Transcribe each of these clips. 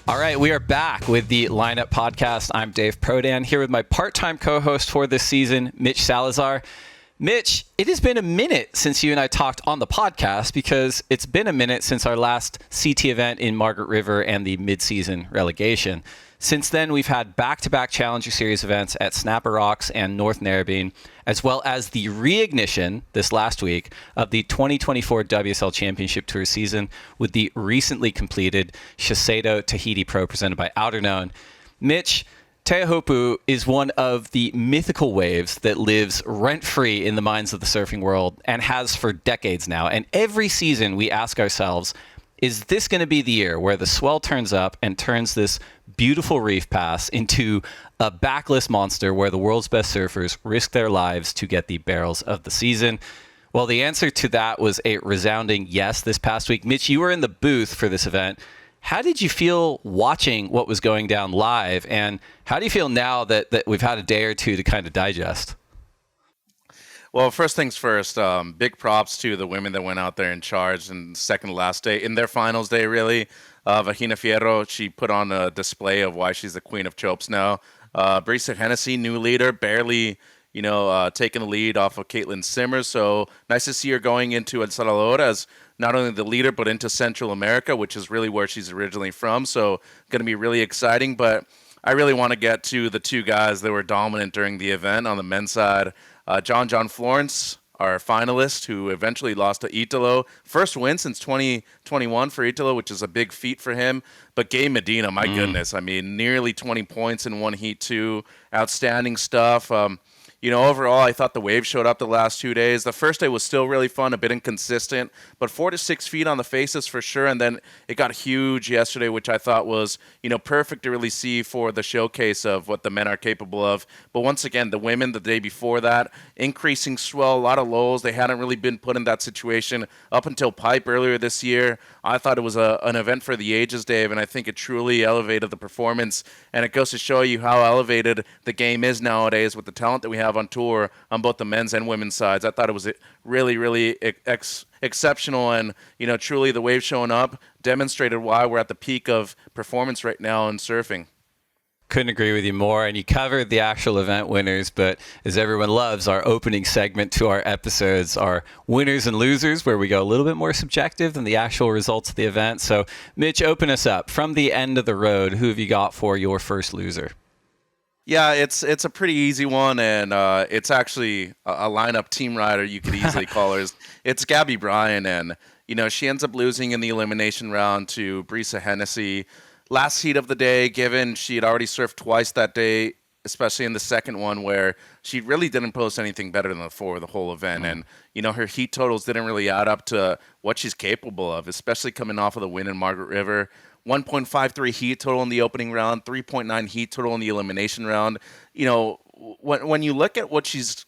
All right, we are back with the Lineup Podcast. I'm Dave Prodan, here with my part-time co-host for this season, Mitch Salazar. Mitch, it has been a minute since you and I talked on the podcast because it's been a minute since our last CT event in Margaret River and the mid-season relegation. Since then, we've had back-to-back Challenger Series events at Snapper Rocks and North Narrabeen, as well as the reignition this last week of the 2024 WSL Championship Tour season with the recently completed SHISEIDO Tahiti Pro presented by Outerknown. Mitch, Teahupo'o is one of the mythical waves that lives rent-free in the minds of the surfing world and has for decades now. And every season we ask ourselves, is this going to be the year where the swell turns up and turns this beautiful reef pass into a backless monster where the world's best surfers risk their lives to get the barrels of the season? Well, the answer to that was a resounding yes this past week. Mitch, you were in the booth for this event. How did you feel watching what was going down live? And how do you feel now that we've had a day or two to kind of digest? Well, first things first, big props to the women that went out there and charged in second to last day, in their finals day, really. Vahine Fierro, she put on a display of why she's the queen of chopes now. Brisa Hennessy, new leader, barely, taking the lead off of Caitlin Simmers. So nice to see her going into El Salvador as not only the leader, but into Central America, which is really where she's originally from. So going to be really exciting. But I really want to get to the two guys that were dominant during the event on the men's side. John Florence, our finalist, who eventually lost to Italo. First win since 2021 for Italo, which is a big feat for him. But Gabe Medina, my goodness. I mean, nearly 20 points in one heat, too. Outstanding stuff. Overall, I thought the wave showed up the last 2 days. The first day was still really fun, a bit inconsistent, but 4 to 6 feet on the faces for sure. And then it got huge yesterday, which I thought was, perfect to really see for the showcase of what the men are capable of. But once again, the women the day before that, increasing swell, a lot of lows. They hadn't really been put in that situation up until Pipe earlier this year. I thought it was an event for the ages, Dave, and I think it truly elevated the performance. And it goes to show you how elevated the game is nowadays with the talent that we have on tour on both the men's and women's sides. I thought it was really, really exceptional, and truly the wave showing up demonstrated why we're at the peak of performance right now in surfing. Couldn't agree with you more. And you covered the actual event winners, but as everyone loves, our opening segment to our episodes are winners and losers, where we go a little bit more subjective than the actual results of the event. So Mitch, open us up. From the end of the road, who have you got for your first loser? Yeah, it's a pretty easy one, and it's actually a lineup team rider, you could easily call her. It's Gabby Bryan, and she ends up losing in the elimination round to Brisa Hennessy. Last heat of the day, given she had already surfed twice that day, especially in the second one where she really didn't post anything better than the whole event. And, her heat totals didn't really add up to what she's capable of, especially coming off of the win in Margaret River. 1.53 heat total in the opening round, 3.9 heat total in the elimination round. When you look at what she's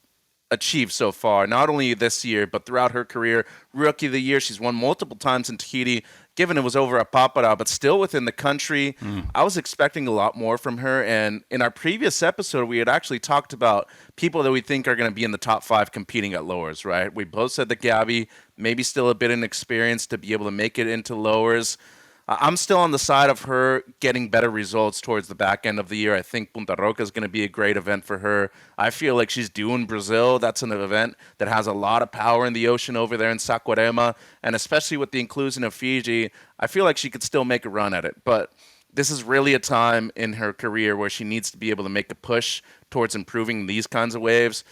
achieved so far, not only this year, but throughout her career, Rookie of the Year, she's won multiple times in Tahiti, given it was over at Papara, but still within the country. I was expecting a lot more from her, and in our previous episode, we had actually talked about people that we think are going to be in the top 5 competing at lowers, right? We both said that Gabby, maybe still a bit inexperienced to be able to make it into lowers. I'm still on the side of her getting better results towards the back end of the year. I think Punta Roca is going to be a great event for her. I feel like she's due in Brazil. That's an event that has a lot of power in the ocean over there in Saquarema. And especially with the inclusion of Fiji, I feel like she could still make a run at it. But this is really a time in her career where she needs to be able to make a push towards improving these kinds of waves.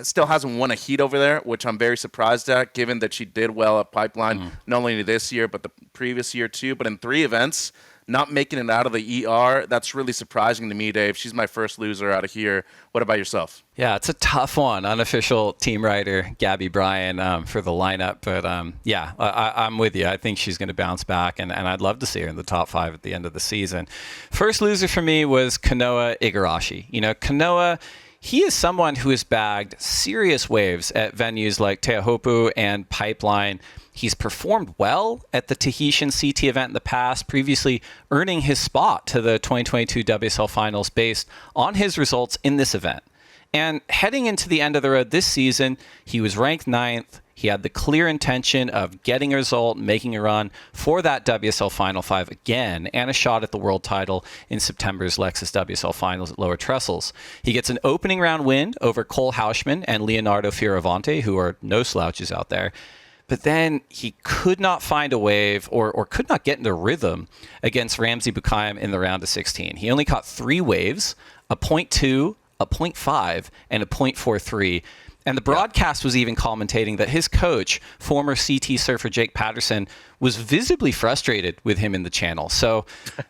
Still hasn't won a heat over there, which I'm very surprised at, given that she did well at Pipeline, not only this year, but the previous year too. But in 3 events, not making it out of the ER, that's really surprising to me, Dave. She's my first loser out of here. What about yourself? Yeah, it's a tough one. Unofficial team rider, Gabby Bryan, for the lineup. But I'm with you. I think she's going to bounce back, and I'd love to see her in the top 5 at the end of the season. First loser for me was Kanoa Igarashi. Kanoa, he is someone who has bagged serious waves at venues like Teahupo'o and Pipeline. He's performed well at the Tahitian CT event in the past, previously earning his spot to the 2022 WSL Finals based on his results in this event. And heading into the end of the road this season, he was ranked 9th. He had the clear intention of getting a result, making a run for that WSL Final 5 again, and a shot at the world title in September's Lexus WSL Finals at Lower Trestles. He gets an opening round win over Cole Hauschman and Leonardo Fioravante, who are no slouches out there. But then he could not find a wave or could not get into rhythm against Ramzi Bukaim in the round of 16. He only caught 3 waves, a 0.2, a 0.5, and a 0.43. And the broadcast was even commentating that his coach, former CT surfer Jake Patterson, was visibly frustrated with him in the channel. So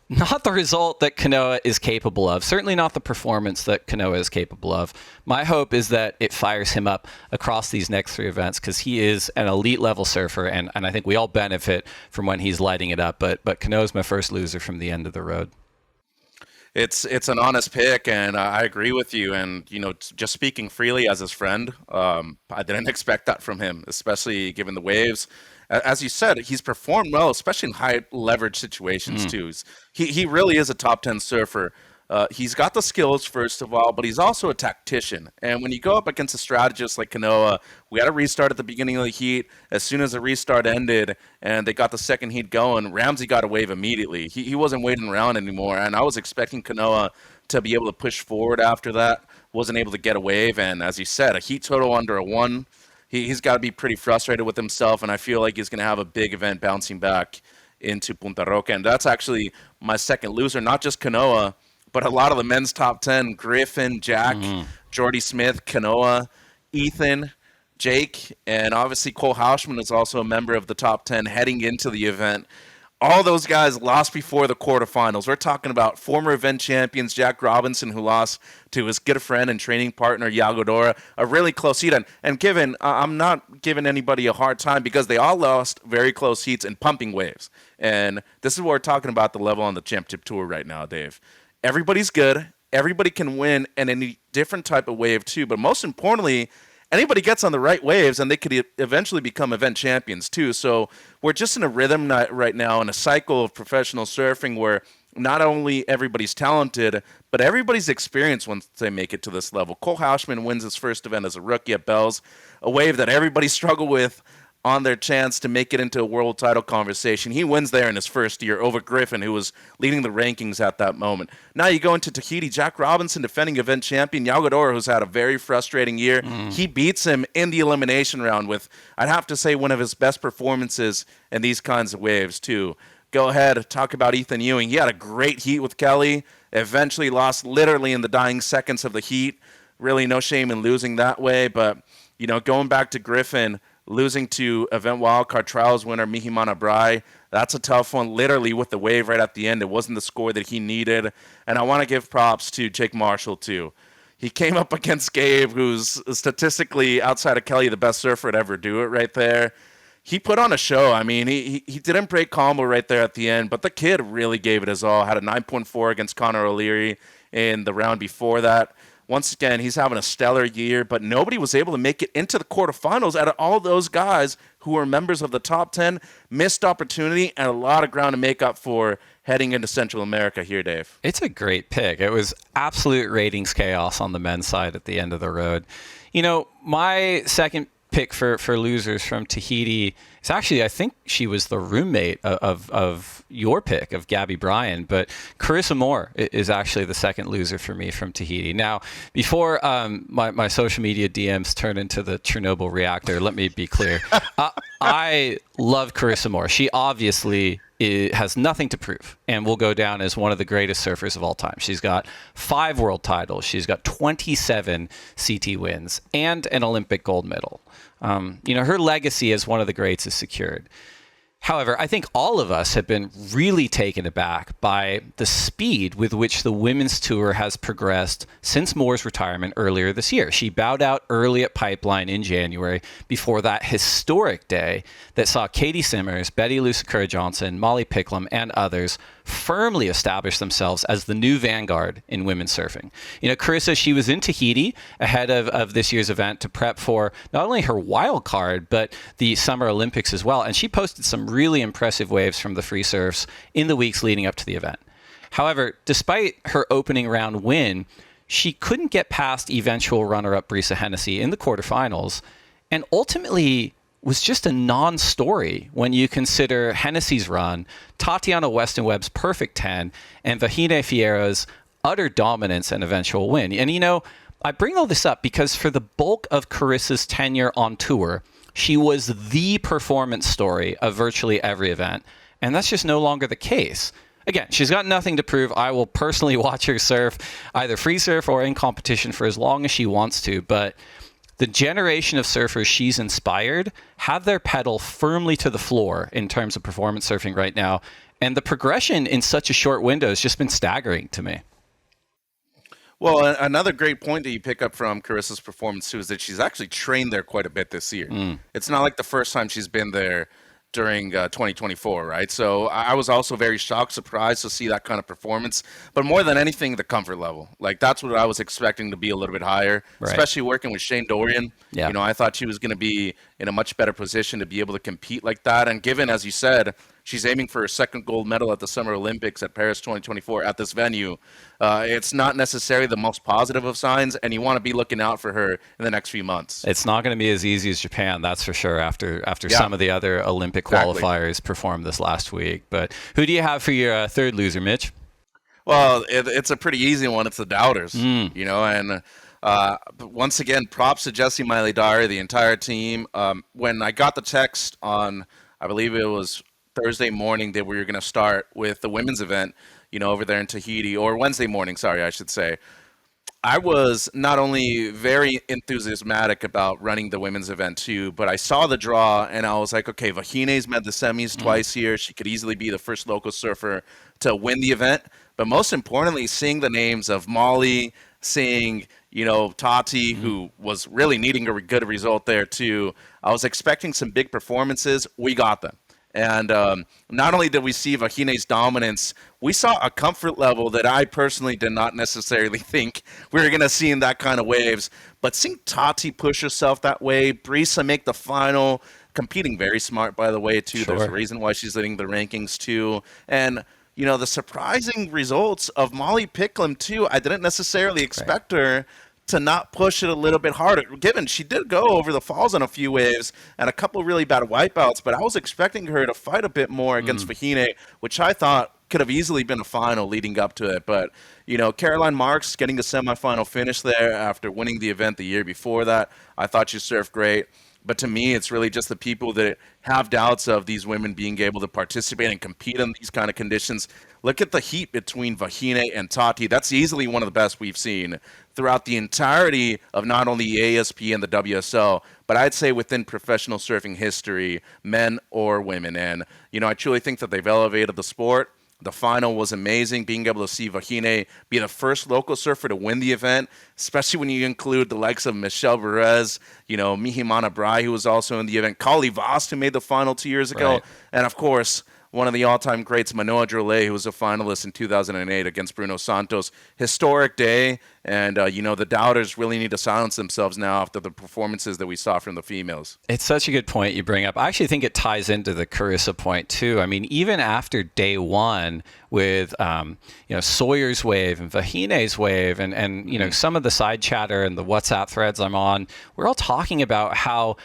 not the result that Kanoa is capable of, certainly not the performance that Kanoa is capable of. My hope is that it fires him up across these next 3 events because he is an elite level surfer, and I think we all benefit from when he's lighting it up. But Kanoa's my first loser from the end of the road. It's an honest pick, and I agree with you. And just speaking freely as his friend, I didn't expect that from him, especially given the waves. As you said, he's performed well, especially in high leverage situations too. He really is a top 10 surfer. He's got the skills, first of all, but he's also a tactician. And when you go up against a strategist like Kanoa, we had a restart at the beginning of the heat. As soon as the restart ended and they got the second heat going, Ramzi got a wave immediately. He wasn't waiting around anymore. And I was expecting Kanoa to be able to push forward after that. Wasn't able to get a wave. And as you said, a heat total under a 1. He's got to be pretty frustrated with himself. And I feel like he's going to have a big event bouncing back into Punta Roca. And that's actually my second loser, not just Kanoa, but a lot of the men's top 10, Griffin, Jack, Jordy Smith, Kanoa, Ethan, Jake, and obviously Cole Hauschman is also a member of the top 10 heading into the event. All those guys lost before the quarterfinals. We're talking about former event champions Jack Robinson, who lost to his good friend and training partner Iago Dora, a really close heat. And given, I'm not giving anybody a hard time because they all lost very close heats and pumping waves. And this is what we're talking about, the level on the championship tour right now, Dave. Everybody's good. Everybody can win in any different type of wave too. But most importantly, anybody gets on the right waves and they could eventually become event champions too. So we're just in a rhythm right now, in a cycle of professional surfing where not only everybody's talented, but everybody's experienced once they make it to this level. Cole Hauschman wins his first event as a rookie at Bell's, a wave that everybody struggled with on their chance to make it into a world title conversation. He wins there in his first year over Griffin, who was leading the rankings at that moment. Now you go into Tahiti, Jack Robinson, defending event champion, Iago Dora, who's had a very frustrating year. He beats him in the elimination round with, I'd have to say, one of his best performances in these kinds of waves, too. Go ahead, talk about Ethan Ewing. He had a great heat with Kelly, eventually lost literally in the dying seconds of the heat. Really no shame in losing that way, but, going back to Griffin, losing to event wildcard trials winner Mihimana Brai, that's a tough one, literally with the wave right at the end. It wasn't the score that he needed. And I want to give props to Jake Marshall, too. He came up against Gabe, who's statistically, outside of Kelly, the best surfer to ever do it right there. He put on a show. I mean, he didn't break combo right there at the end, but the kid really gave it his all. Had a 9.4 against Connor O'Leary in the round before that. Once again, he's having a stellar year, but nobody was able to make it into the quarterfinals out of all those guys who were members of the top 10. Missed opportunity and a lot of ground to make up for heading into Central America here, Dave. It's a great pick. It was absolute ratings chaos on the men's side at the end of the road. My second pick for losers from Tahiti is actually, I think she was the roommate of your pick of Gabby Bryan, but Carissa Moore is actually the second loser for me from Tahiti. Now, before my social media DMs turn into the Chernobyl reactor, let me be clear. I love Carissa Moore. She obviously has nothing to prove and will go down as one of the greatest surfers of all time. She's got 5 world titles. She's got 27 CT wins and an Olympic gold medal. Her legacy as one of the greats is secured. However, I think all of us have been really taken aback by the speed with which the women's tour has progressed since Moore's retirement earlier this year. She bowed out early at Pipeline in January before that historic day that saw Katie Simmers, Betty Lusakura Johnson, Molly Picklum, and others firmly establish themselves as the new vanguard in women's surfing. Carissa, she was in Tahiti ahead of this year's event to prep for not only her wildcard, but the Summer Olympics as well. And she posted some really impressive waves from the free surfs in the weeks leading up to the event. However, despite her opening round win, she couldn't get past eventual runner-up Brisa Hennessy in the quarterfinals, and ultimately was just a non-story when you consider Hennessy's run, Tatiana Weston Webb's perfect 10, and Vahine Fierro's utter dominance and eventual win. And, you know, I bring all this up because for the bulk of Carissa's tenure on tour, she was the performance story of virtually every event. And that's just no longer the case. Again, she's got nothing to prove. I will personally watch her surf, either free surf or in competition, for as long as she wants to. But the generation of surfers she's inspired have their pedal firmly to the floor in terms of performance surfing right now. And the progression in such a short window has just been staggering to me. Well, another great point that you pick up from Carissa's performance, too, is that she's actually trained there quite a bit this year. It's not like the first time she's been there during 2024, right? So I was also very shocked, surprised to see that kind of performance. But more than anything, the comfort level. Like, that's what I was expecting to be a little bit higher, especially working with Shane Dorian. Yeah. You know, I thought she was going to be in a much better position to be able to compete like that. And given, as you said, she's aiming for her second gold medal at the Summer Olympics at Paris 2024 at this venue, it's not necessarily the most positive of signs, and you want to be looking out for her in the next few months. It's not going to be as easy as Japan, that's for sure, after some of the other Olympic qualifiers performed this last week. But who do you have for your third loser, Mitch? Well, it's a pretty easy one. It's the doubters, you know, and once again, props to Jesse Miley-Dyer, the entire team. When I got the text on, I believe it was Thursday morning, that we were going to start with the women's event, you know, over there in Tahiti, or Wednesday morning, sorry, I should say. I was not only very enthusiastic about running the women's event too, but I saw the draw and I was like, okay, Vahine's made the semis twice here. She could easily be the first local surfer to win the event. But most importantly, seeing the names of Molly, seeing, you know, Tati, who was really needing a good result there too. I was expecting some big performances. We got them. And not only did we see Vahine's dominance, we saw a comfort level that I personally did not necessarily think we were going to see in that kind of waves. But seeing Tati push herself that way, Brisa make the final, competing very smart, by the way, too. Sure. There's a reason why she's leading the rankings, too. And, you know, the surprising results of Molly Picklum, too. I didn't necessarily expect her to not push it a little bit harder, given she did go over the falls on a few waves and a couple really bad wipeouts, but I was expecting her to fight a bit more against Vahine, which I thought could have easily been a final leading up to it. But, you know, Caroline Marks getting the semifinal finish there after winning the event the year before that, I thought she surfed great. But to me, it's really just the people that have doubts of these women being able to participate and compete in these kind of conditions. Look at the heat between Vahine and Tati. That's easily one of the best we've seen throughout the entirety of not only the ASP and the WSL, but I'd say within professional surfing history, men or women. And, you know, I truly think that they've elevated the sport. The final was amazing, being able to see Vahine be the first local surfer to win the event, especially when you include the likes of Michelle Perez, you know, Mihimana Brai, who was also in the event, Kali Voss, who made the final 2 years ago, and of course, one of the all-time greats, Manoa Drolet, who was a finalist in 2008 against Bruno Santos. Historic day, and, you know, the doubters really need to silence themselves now after the performances that we saw from the females. It's such a good point you bring up. I actually think it ties into the Carissa point, too. I mean, even after day one with, you know, Sawyer's wave and Vahine's wave and you know, some of the side chatter and the WhatsApp threads I'm on, we're all talking about how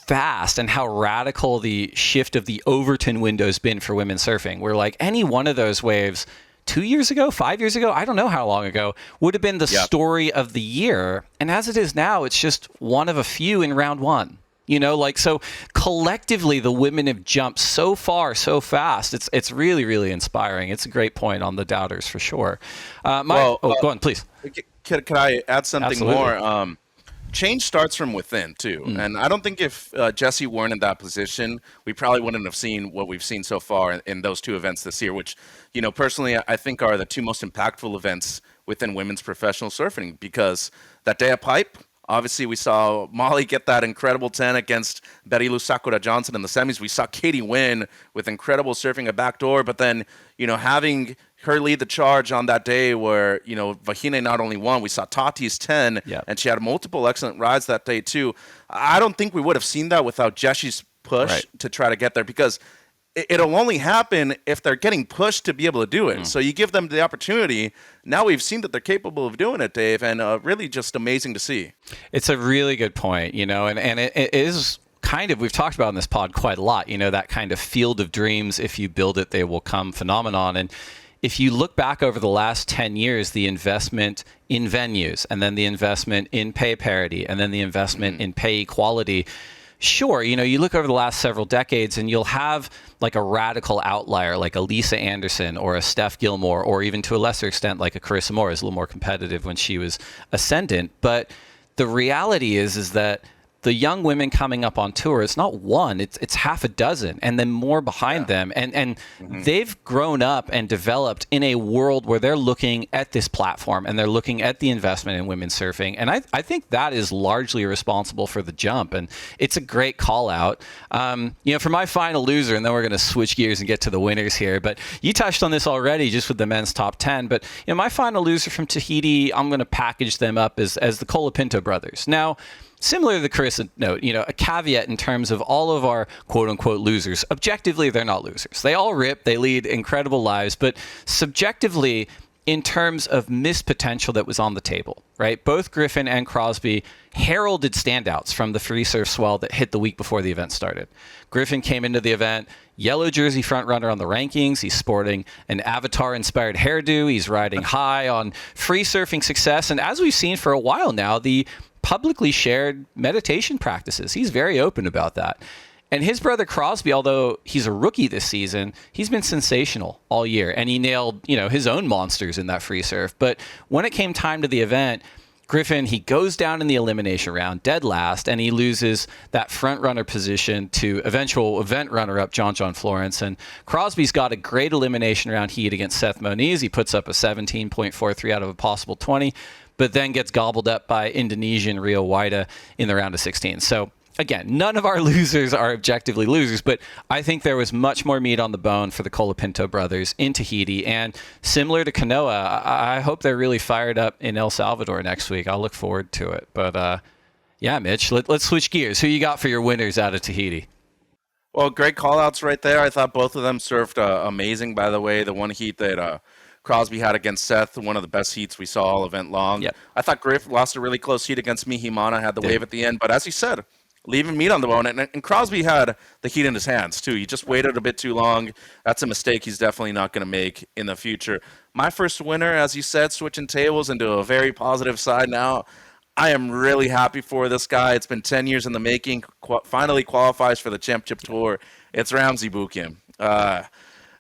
fast and how radical the shift of the Overton window has been for women surfing. We're like, any one of those waves 2 years ago, 5 years ago, I don't know how long ago, would have been the story of the year. And as it is now, it's just one of a few in round one. You know, like, so collectively, the women have jumped so far, so fast. It's really, really inspiring. It's a great point on the doubters for sure. Go on, please. Can I add something Absolutely. more? Change starts from within, too. And I don't think if Jessie weren't in that position, we probably wouldn't have seen what we've seen so far in those two events this year, which, you know, personally, I think are the two most impactful events within women's professional surfing, because that day at Pipe, obviously, we saw Molly get that incredible 10 against Betty Lou Sakura Johnson in the semis. We saw Katie win with incredible surfing a backdoor, but then, you know, having her lead the charge on that day where, you know, Vahine not only won, we saw Tati's 10, and she had multiple excellent rides that day too. I don't think we would have seen that without Jesse's push to try to get there, because it'll only happen if they're getting pushed to be able to do it. So you give them the opportunity. Now we've seen that they're capable of doing it, Dave, and really just amazing to see. It's a really good point, you know, and it is we've talked about in this pod quite a lot, that kind of field of dreams, if you build it, they will come phenomenon. And if you look back over the last 10 years, the investment in venues, and then the investment in pay parity, and then the investment in pay equality, sure, you look over the last several decades and you'll have like a radical outlier like a Lisa Anderson or a Steph Gilmore, or even to a lesser extent like a Carissa Moore, is a little more competitive when she was ascendant. But the reality is that the young women coming up on tour, it's not one, it's half a dozen, and then more behind them. And they've grown up and developed in a world where they're looking at this platform and they're looking at the investment in women's surfing. And I think that is largely responsible for the jump. And it's a great call out. For my final loser, and then we're going to switch gears and get to the winners here. But you touched on this already just with the men's top 10. But my final loser from Tahiti, I'm going to package them up as the Colapinto brothers. Now, similar to the Carissa note, a caveat in terms of all of our quote-unquote losers. Objectively, they're not losers. They all rip. They lead incredible lives. But subjectively, in terms of missed potential that was on the table, right? Both Griffin and Crosby heralded standouts from the free surf swell that hit the week before the event started. Griffin came into the event, yellow jersey frontrunner on the rankings. He's sporting an Avatar-inspired hairdo. He's riding high on free surfing success. And as we've seen for a while now, the publicly shared meditation practices. He's very open about that. And his brother Crosby, although he's a rookie this season, he's been sensational all year. And he nailed, his own monsters in that free surf. But when it came time to the event, Griffin, he goes down in the elimination round, dead last, and he loses that front runner position to eventual event runner-up John Florence. And Crosby's got a great elimination round heat against Seth Moniz. He puts up a 17.43 out of a possible 20, but then gets gobbled up by Indonesian Rio Waida in the round of 16. So again, none of our losers are objectively losers, but I think there was much more meat on the bone for the Colapinto brothers in Tahiti. And similar to Kanoa, I hope they're really fired up in El Salvador next week. I'll look forward to it. But yeah, Mitch, let's switch gears. Who you got for your winners out of Tahiti? Well, great call-outs right there. I thought both of them surfed amazing, by the way. The one heat that Crosby had against Seth, one of the best heats we saw all event long. Yep. I thought Griff lost a really close heat against Mihimana, had the wave at the end. But as you said, leaving meat on the bone. And Crosby had the heat in his hands, too. He just waited a bit too long. That's a mistake he's definitely not going to make in the future. My first winner, as you said, switching tables into a very positive side now. I am really happy for this guy. It's been 10 years in the making. Finally qualifies for the championship tour. It's Ramzi Bukim.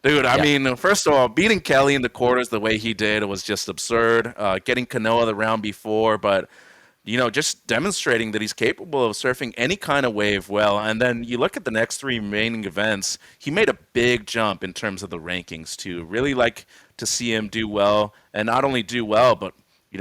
Dude, I mean, first of all, beating Kelly in the quarters the way he did was just absurd. Getting Kanoa the round before, but just demonstrating that he's capable of surfing any kind of wave well. And then you look at the next three remaining events, he made a big jump in terms of the rankings too. Really like to see him do well, and not only do well, but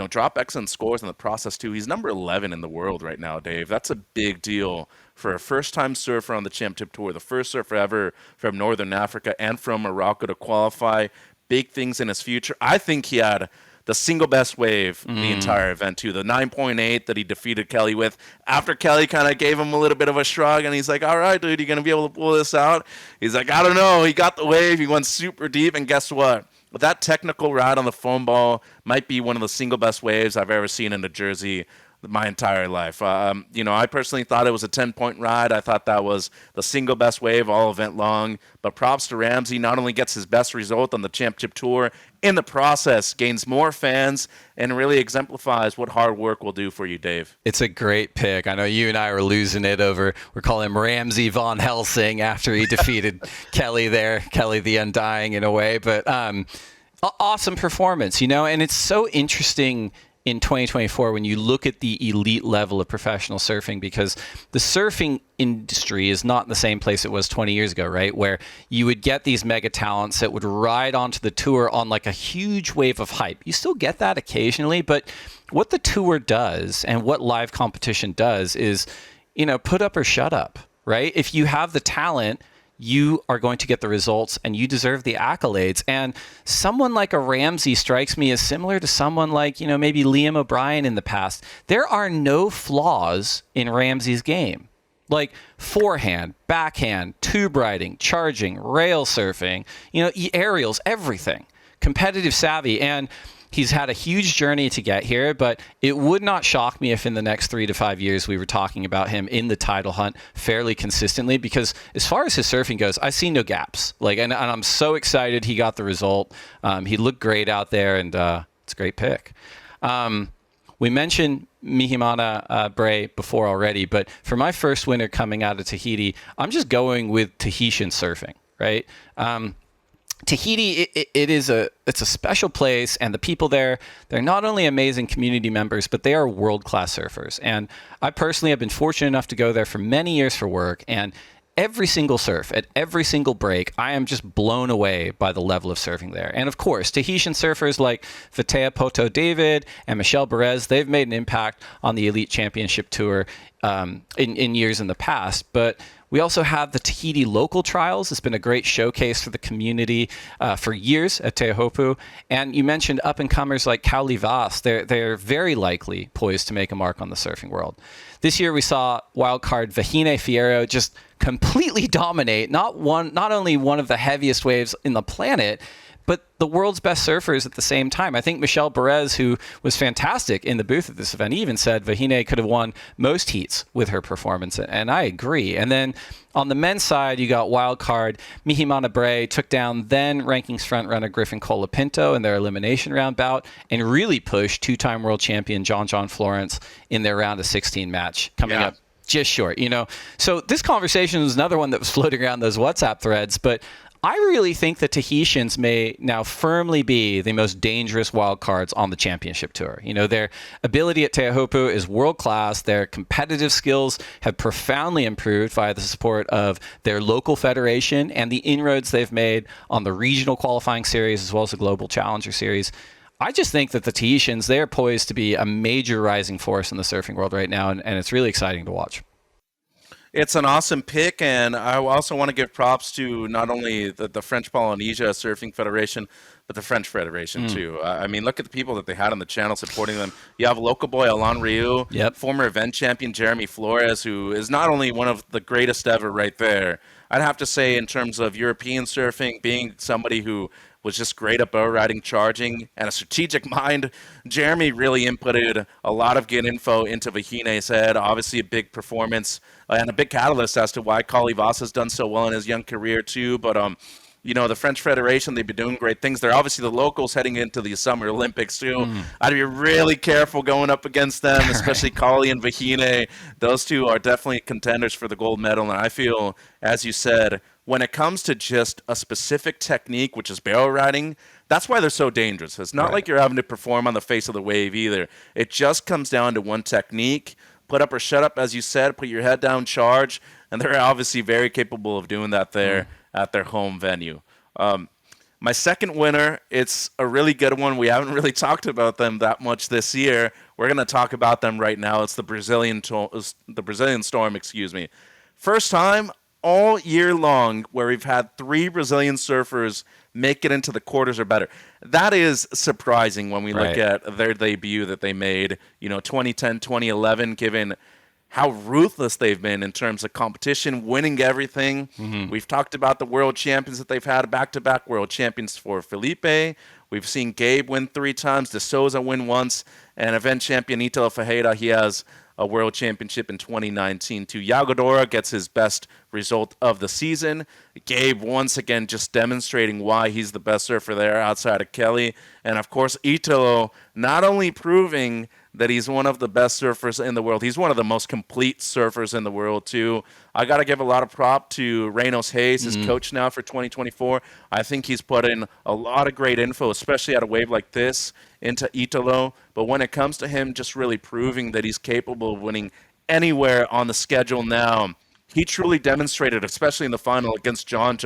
drop excellent scores in the process too. He's number 11 in the world right now, Dave. That's a big deal for a first-time surfer on the Championship Tour, the first surfer ever from Northern Africa and from Morocco to qualify. Big things in his future. I think he had the single best wave the entire event too. The 9.8 that he defeated Kelly with after Kelly kind of gave him a little bit of a shrug, and he's like, all right, dude, you going to be able to pull this out? He's like, I don't know. He got the wave. He went super deep, and guess what? But that technical ride on the foam ball might be one of the single best waves I've ever seen in a jersey my entire life. I personally thought it was a 10-point ride. I thought that was the single best wave all event long. But props to Ramzi. Not only gets his best result on the championship tour, in the process gains more fans and really exemplifies what hard work will do for you, Dave. It's a great pick. I know you and I were losing it over, we're calling him Ramzi Von Helsing after he defeated Kelly there, Kelly the Undying in a way. But awesome performance, and it's so interesting in 2024 when you look at the elite level of professional surfing, because the surfing industry is not in the same place it was 20 years ago, right? Where you would get these mega talents that would ride onto the tour on like a huge wave of hype. You still get that occasionally, but what the tour does and what live competition does is, put up or shut up, right? If you have the talent, you are going to get the results and you deserve the accolades. And someone like a Ramzi strikes me as similar to someone like, maybe Liam O'Brien in the past. There are no flaws in Ramzi's game. Like forehand, backhand, tube riding, charging, rail surfing, aerials, everything. Competitive savvy. And He's had a huge journey to get here, but it would not shock me if in the next 3 to 5 years we were talking about him in the title hunt fairly consistently, because as far as his surfing goes, I see no gaps. And I'm so excited he got the result. He looked great out there, and it's a great pick. We mentioned Mihimana Bray before already, but for my first winner coming out of Tahiti, I'm just going with Tahitian surfing, right? Tahiti, it's a special place, and the people there, they're not only amazing community members, but they are world-class surfers. And I personally have been fortunate enough to go there for many years for work, and every single surf, at every single break, I am just blown away by the level of surfing there. And of course, Tahitian surfers like Teahupo'o David and Michelle Perez, they've made an impact on the Elite Championship Tour in years in the past. But we also have the Tahiti local trials. It's been a great showcase for the community for years at Teahupo'o. And you mentioned up-and-comers like Kauli Vas. They're very likely poised to make a mark on the surfing world. This year we saw wildcard Vahine Fierro just completely dominate not only one of the heaviest waves in the planet, but the world's best surfers at the same time. I think Michelle Perez, who was fantastic in the booth at this event, even said Vahine could have won most heats with her performance, and I agree. And then on the men's side, you got wildcard Mihimana Bray took down then rankings frontrunner Griffin Colapinto in their elimination round bout, and really pushed two-time world champion John Florence in their round of 16 match coming up just short. So this conversation was another one that was floating around those WhatsApp threads, but I really think the Tahitians may now firmly be the most dangerous wild cards on the championship tour. Their ability at Teahupo'o is world-class. Their competitive skills have profoundly improved via the support of their local federation and the inroads they've made on the regional qualifying series as well as the global challenger series. I just think that the Tahitians, they're poised to be a major rising force in the surfing world right now, and it's really exciting to watch. It's an awesome pick, and I also want to give props to not only the French Polynesia Surfing Federation, but the French Federation too. I mean, look at the people that they had on the channel supporting them. You have local boy Alain Rioux, former event champion Jeremy Flores, who is not only one of the greatest ever right there. I'd have to say in terms of European surfing, being somebody who was just great at bow riding, charging, and a strategic mind. Jeremy really inputted a lot of good info into Vahine's head. Obviously a big performance and a big catalyst as to why Kauli Vas has done so well in his young career too. But the French Federation, they've been doing great things. They're obviously the locals heading into the Summer Olympics too. I'd be really careful going up against them, especially Kauli and Vahine. Those two are definitely contenders for the gold medal. And I feel, as you said, when it comes to just a specific technique, which is barrel riding, that's why they're so dangerous. It's not like you're having to perform on the face of the wave either. It just comes down to one technique. Put up or shut up, as you said, put your head down, charge, and they're obviously very capable of doing that there at their home venue. My second winner, it's a really good one. We haven't really talked about them that much this year. We're going to talk about them right now. It's the Brazilian Storm, First time all year long where we've had 3 Brazilian surfers make it into the quarters or better. That is surprising when we look at their debut that they made, 2010, 2011, given how ruthless they've been in terms of competition, winning everything. We've talked about the world champions that they've had, back-to-back world champions for Felipe. We've seen Gabe win 3 times, De Souza win once, and event champion Italo Ferreira, he has a world championship in 2019 too. Yagodora gets his best result of the season. Gabe once again just demonstrating why he's the best surfer there outside of Kelly. And of course, Italo not only proving that he's one of the best surfers in the world, he's one of the most complete surfers in the world too. I got to give a lot of prop to Reynos Hayes, his coach now for 2024. I think he's put in a lot of great info, especially at a wave like this, into Italo. But when it comes to him just really proving that he's capable of winning anywhere on the schedule now, he truly demonstrated, especially in the final against John,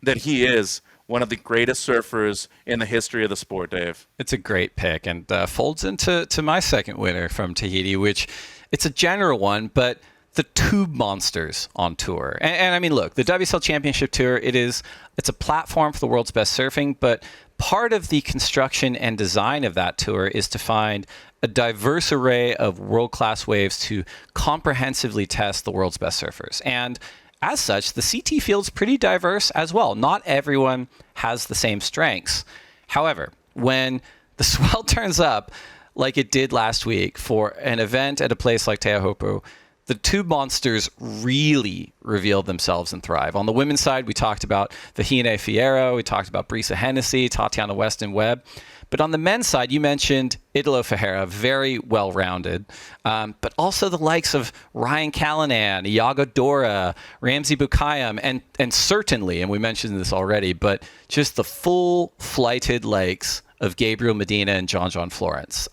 that he is one of the greatest surfers in the history of the sport, Dave. It's a great pick, and folds into my second winner from Tahiti, which it's a general one, but the tube monsters on tour. And I mean, look, the WSL Championship Tour, it's a platform for the world's best surfing, but part of the construction and design of that tour is to find a diverse array of world-class waves to comprehensively test the world's best surfers. And as such, the CT field's pretty diverse as well. Not everyone has the same strengths. However, when the swell turns up like it did last week for an event at a place like Teahupo'o, the two monsters really reveal themselves and thrive. On the women's side, we talked about Vahine Fierro, we talked about Brisa Hennessy, Tatiana Weston Webb. But on the men's side, you mentioned Italo Ferreira, very well-rounded, but also the likes of Ryan Callanan, Iago Dora, Ramzi Bukhayam, and certainly, and we mentioned this already, but just the full-flighted legs of Gabriel Medina and John Florence.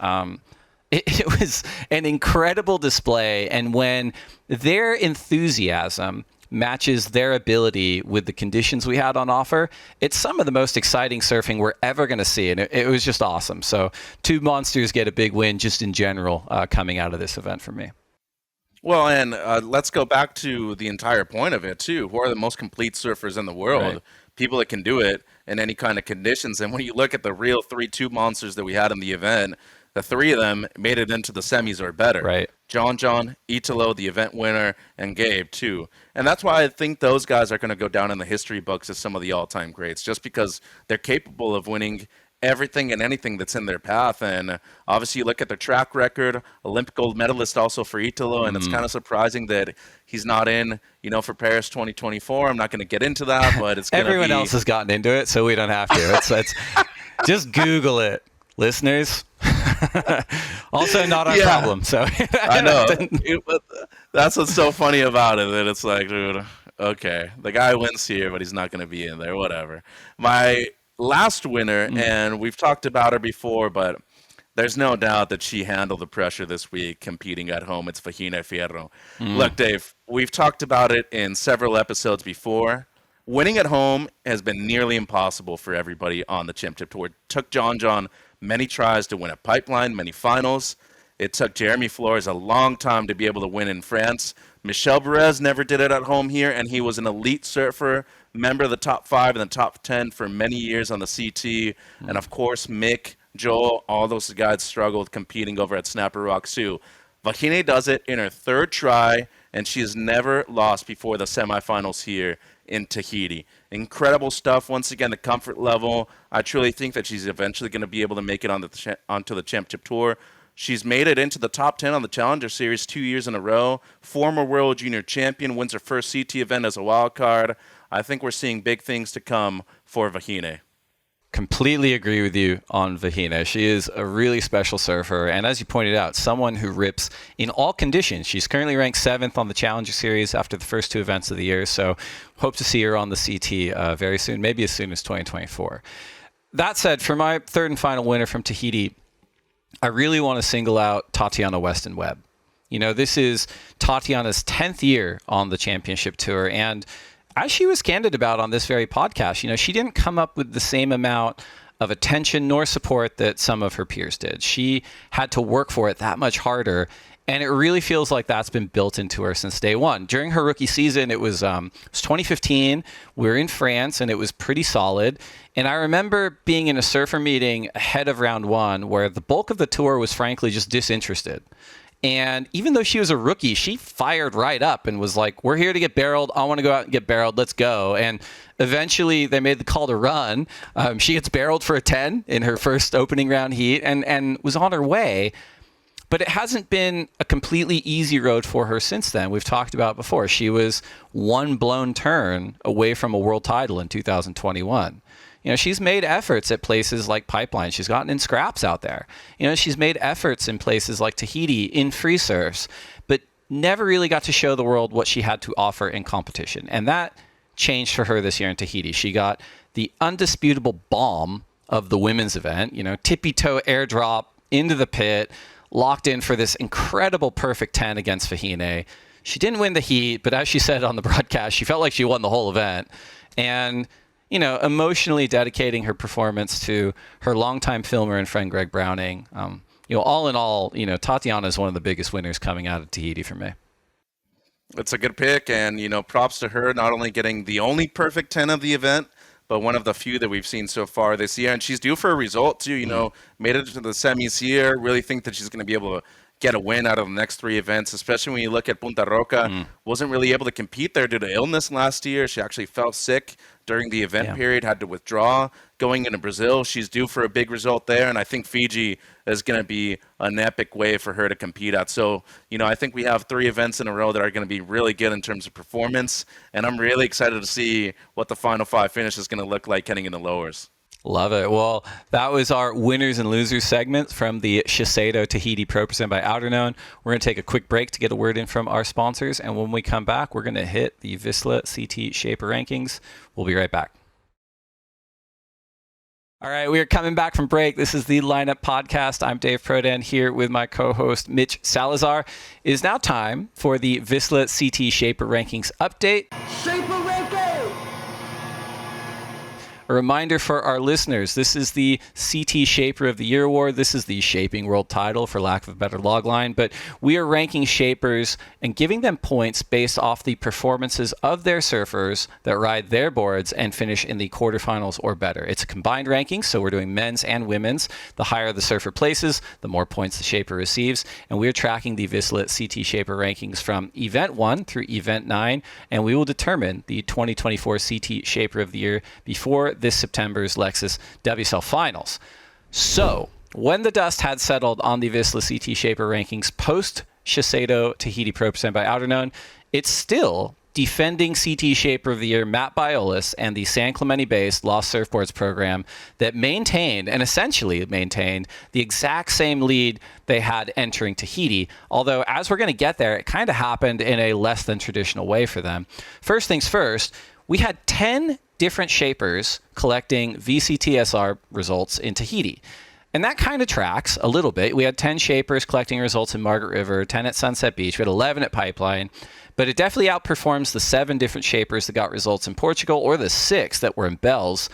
It was an incredible display, and when their enthusiasm matches their ability with the conditions we had on offer, it's some of the most exciting surfing we're ever going to see, and it was just awesome. So two monsters get a big win just in general coming out of this event for me. Well, and let's go back to the entire point of it, too. Who are the most complete surfers in the world? Right. People that can do it in any kind of conditions. And when you look at the real 3-2 monsters that we had in the event, the three of them made it into the semis or better. Right. John, Italo, the event winner, and Gabe, too. And that's why I think those guys are going to go down in the history books as some of the all-time greats, just because they're capable of winning everything and anything that's in their path. And obviously you look at their track record, Olympic gold medalist also for Italo, and it's kind of surprising that he's not in, for Paris 2024. I'm not going to get into that, but it's going to be... Everyone else has gotten into it, so we don't have to. It's just Google it, listeners. Also not our problem. So I know. That's what's so funny about it, that it's like, dude, okay, the guy wins here, but he's not going to be in there, whatever. My last winner, and we've talked about her before, but there's no doubt that she handled the pressure this week competing at home. It's Vahine Fierro. Look, Dave, we've talked about it in several episodes before. Winning at home has been nearly impossible for everybody on the Championship Tour. It took John many tries to win a pipeline, many finals. It took Jeremy Flores a long time to be able to win in France. Michel Perez never did it at home here, and he was an elite surfer, member of the top 5 and the top 10 for many years on the CT. And, of course, Mick, Joel, all those guys struggled competing over at Snapper Rocks too. Vahine does it in her third try, and she has never lost before the semifinals here in Tahiti. Incredible stuff. Once again, the comfort level. I truly think that she's eventually going to be able to make it onto the Championship Tour. She's made it into the top 10 on the Challenger Series 2 years in a row. Former World Junior Champion, wins her first CT event as a wild card. I think we're seeing big things to come for Vahine. Completely agree with you on Vahine. She is a really special surfer, and as you pointed out, someone who rips in all conditions. She's currently ranked 7th on the Challenger Series after the first 2 events of the year, so hope to see her on the CT very soon, maybe as soon as 2024. That said, for my third and final winner from Tahiti, I really want to single out Tatiana Weston Webb. This is Tatiana's 10th year on the Championship Tour, and as she was candid about on this very podcast, she didn't come up with the same amount of attention nor support that some of her peers did. She had to work for it that much harder, and it really feels like that's been built into her since day one. During her rookie season, it was 2015. We were in France, and it was pretty solid. And I remember being in a surfer meeting ahead of round 1 where the bulk of the tour was frankly just disinterested. And even though she was a rookie, she fired right up and was like, we're here to get barreled. I want to go out and get barreled. Let's go. And eventually they made the call to run. She gets barreled for a 10 in her first opening round heat and was on her way. But it hasn't been a completely easy road for her since then. We've talked about before. She was one blown turn away from a world title in 2021. She's made efforts at places like Pipeline. She's gotten in scraps out there. She's made efforts in places like Tahiti in free surfs, but never really got to show the world what she had to offer in competition. And that changed for her this year in Tahiti. She got the undisputable bomb of the women's event, tippy toe airdrop into the pit, locked in for this incredible perfect 10 against Vahine. She didn't win the heat, but as she said on the broadcast, she felt like she won the whole event. And emotionally dedicating her performance to her longtime filmer and friend Greg Browning. All in all, Tatiana is one of the biggest winners coming out of Tahiti for me. It's a good pick, and props to her not only getting the only perfect 10 of the event, but one of the few that we've seen so far this year. And she's due for a result too. Made it to the semis here. Really think that she's going to be able to get a win out of the next 3 events, especially when you look at Punta Roca. Wasn't really able to compete there due to illness last year. She actually fell sick during the event period, had to withdraw. Going into Brazil, she's due for a big result there, and I think Fiji is going to be an epic way for her to compete at. So, I think we have 3 events in a row that are going to be really good in terms of performance, and I'm really excited to see what the final 5 finish is going to look like heading into lowers. Love it. Well, that was our winners and losers segment from the SHISEIDO Tahiti Pro presented by Outerknown. We're going to take a quick break to get a word in from our sponsors. And when we come back, we're going to hit the Vissla CT Shaper Rankings. We'll be right back. All right, we are coming back from break. This is the Lineup Podcast. I'm Dave Prodan here with my co-host, Mitch Salazar. It is now time for the Vissla CT Shaper Rankings update. Shaper Rankings! A reminder for our listeners, this is the CT Shaper of the Year award. This is the Shaping World title, for lack of a better logline. But we are ranking shapers and giving them points based off the performances of their surfers that ride their boards and finish in the quarterfinals or better. It's a combined ranking, so we're doing men's and women's. The higher the surfer places, the more points the shaper receives. And we're tracking the Vissla CT Shaper Rankings from Event 1 through Event 9. And we will determine the 2024 CT Shaper of the Year before this September's Lexus WSL Finals. So, when the dust had settled on the Vissla CT Shaper Rankings post SHISEIDO Tahiti Pro presented by Outerknown, it's still defending CT Shaper of the Year Matt Biolis and the San Clemente-based Lost Surfboards program that maintained, and essentially maintained, the exact same lead they had entering Tahiti, although as we're going to get there, it kind of happened in a less than traditional way for them. First things first, we had 10 different shapers collecting VCTSR results in Tahiti. And that kind of tracks a little bit. We had 10 shapers collecting results in Margaret River, 10 at Sunset Beach, we had 11 at Pipeline, but it definitely outperforms the 7 different shapers that got results in Portugal or the 6 that were in Bells.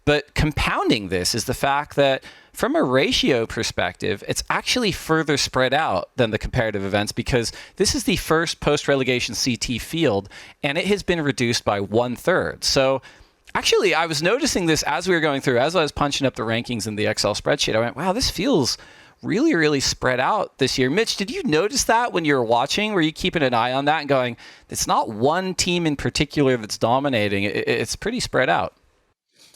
But compounding this is the fact that from a ratio perspective, it's actually further spread out than the comparative events because this is the first post-relegation CT field, and it has been reduced by 1/3. So actually, I was noticing this as we were going through, as I was punching up the rankings in the Excel spreadsheet. I went, wow, this feels really, really spread out this year. Mitch, did you notice that when you were watching? Were you keeping an eye on that and going, it's not one team in particular that's dominating. It's pretty spread out.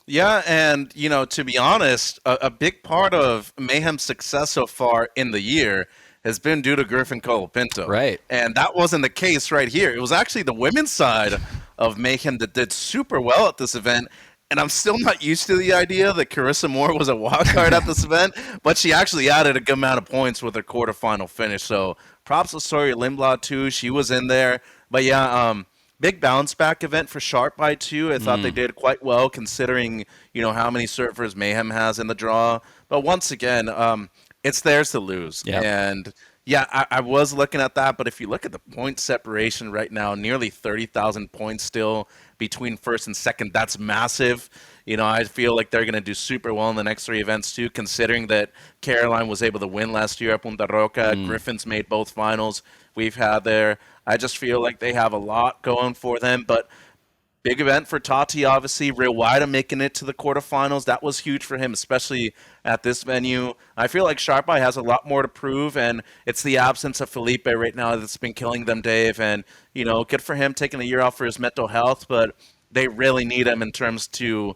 Yeah, and, to be honest, a big part of Mayhem's success so far in the year has been due to Griffin Colapinto. Right. And that wasn't the case right here. It was actually the women's side of Mayhem that did super well at this event. And I'm still not used to the idea that Carissa Moore was a wildcard at this event, but she actually added a good amount of points with her quarterfinal finish. So props to Sawyer Lindblad, too. She was in there. But yeah, big bounce back event for Sharp Eye too. I thought they did quite well considering, how many surfers Mayhem has in the draw. But once again, it's theirs to lose. Yep. And yeah, I was looking at that, but if you look at the point separation right now, nearly 30,000 points still between first and second. That's massive. I feel like they're going to do super well in the next 3 events too, considering that Caroline was able to win last year at Punta Roca. Griffin's made both finals we've had there. I just feel like they have a lot going for them, but big event for Tati, obviously. Real Wida making it to the quarterfinals. That was huge for him, especially at this venue. I feel like Sharp Eye has a lot more to prove, and it's the absence of Felipe right now that's been killing them, Dave. And, good for him taking a year off for his mental health, but they really need him in terms to,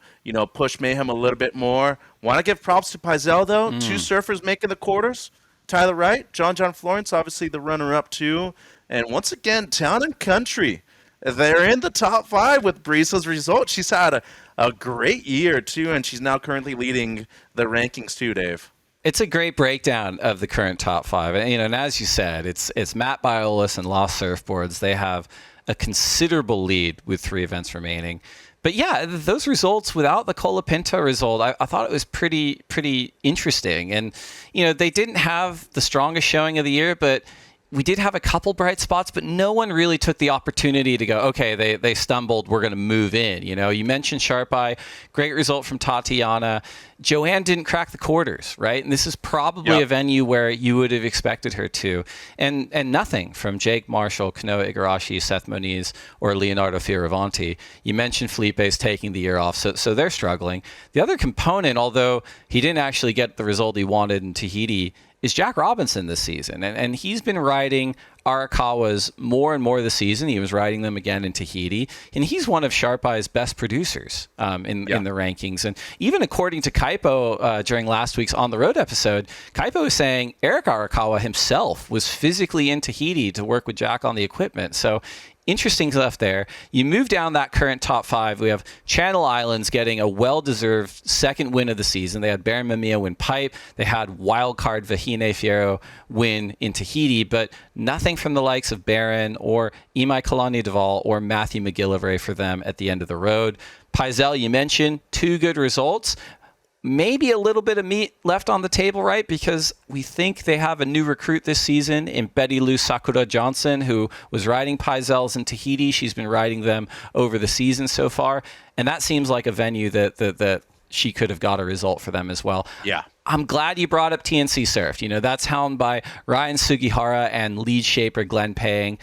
push Mayhem a little bit more. Want to give props to Pizel, though. 2 surfers making the quarters. Tyler Wright, John Florence, obviously the runner-up, too. And once again, Town and Country. They're in the top 5 with Brisa's result. She's had a great year, too, and she's now currently leading the rankings, too, Dave. It's a great breakdown of the current top 5. And as you said, it's Matt Biolis and Lost Surfboards. They have a considerable lead with 3 events remaining. But yeah, those results without the Colapinto result, I thought it was pretty interesting. And, they didn't have the strongest showing of the year, but we did have a couple bright spots, but no one really took the opportunity to go, okay, they stumbled, we're going to move in. You mentioned Sharp Eye, great result from Tatiana. Joanne didn't crack the quarters, right? And this is probably a venue where you would have expected her to. And nothing from Jake Marshall, Kanoa Igarashi, Seth Moniz, or Leonardo Fioravanti. You mentioned Felipe's taking the year off, so they're struggling. The other component, although he didn't actually get the result he wanted in Tahiti, is Jack Robinson this season. And he's been riding Arakawas more and more this season. He was riding them again in Tahiti. And he's one of Sharp Eye's best producers in the rankings. And even according to Kaipo during last week's On the Road episode, Kaipo was saying Eric Arakawa himself was physically in Tahiti to work with Jack on the equipment. So interesting stuff there. You move down that current top 5. We have Channel Islands getting a well-deserved second win of the season. They had Baron Mamiya win pipe. They had Wildcard Vahine Fierro win in Tahiti, but nothing from the likes of Baron or Imai Kalani Duval or Matthew McGillivray for them at the end of the road. Paisel, you mentioned 2 good results. Maybe a little bit of meat left on the table, right? Because we think they have a new recruit this season in Betty Lou Sakura Johnson, who was riding Paisels in Tahiti. She's been riding them over the season so far. And that seems like a venue that she could have got a result for them as well. Yeah. I'm glad you brought up TNC Surf. That's helmed by Ryan Sugihara and lead shaper Glenn Paying.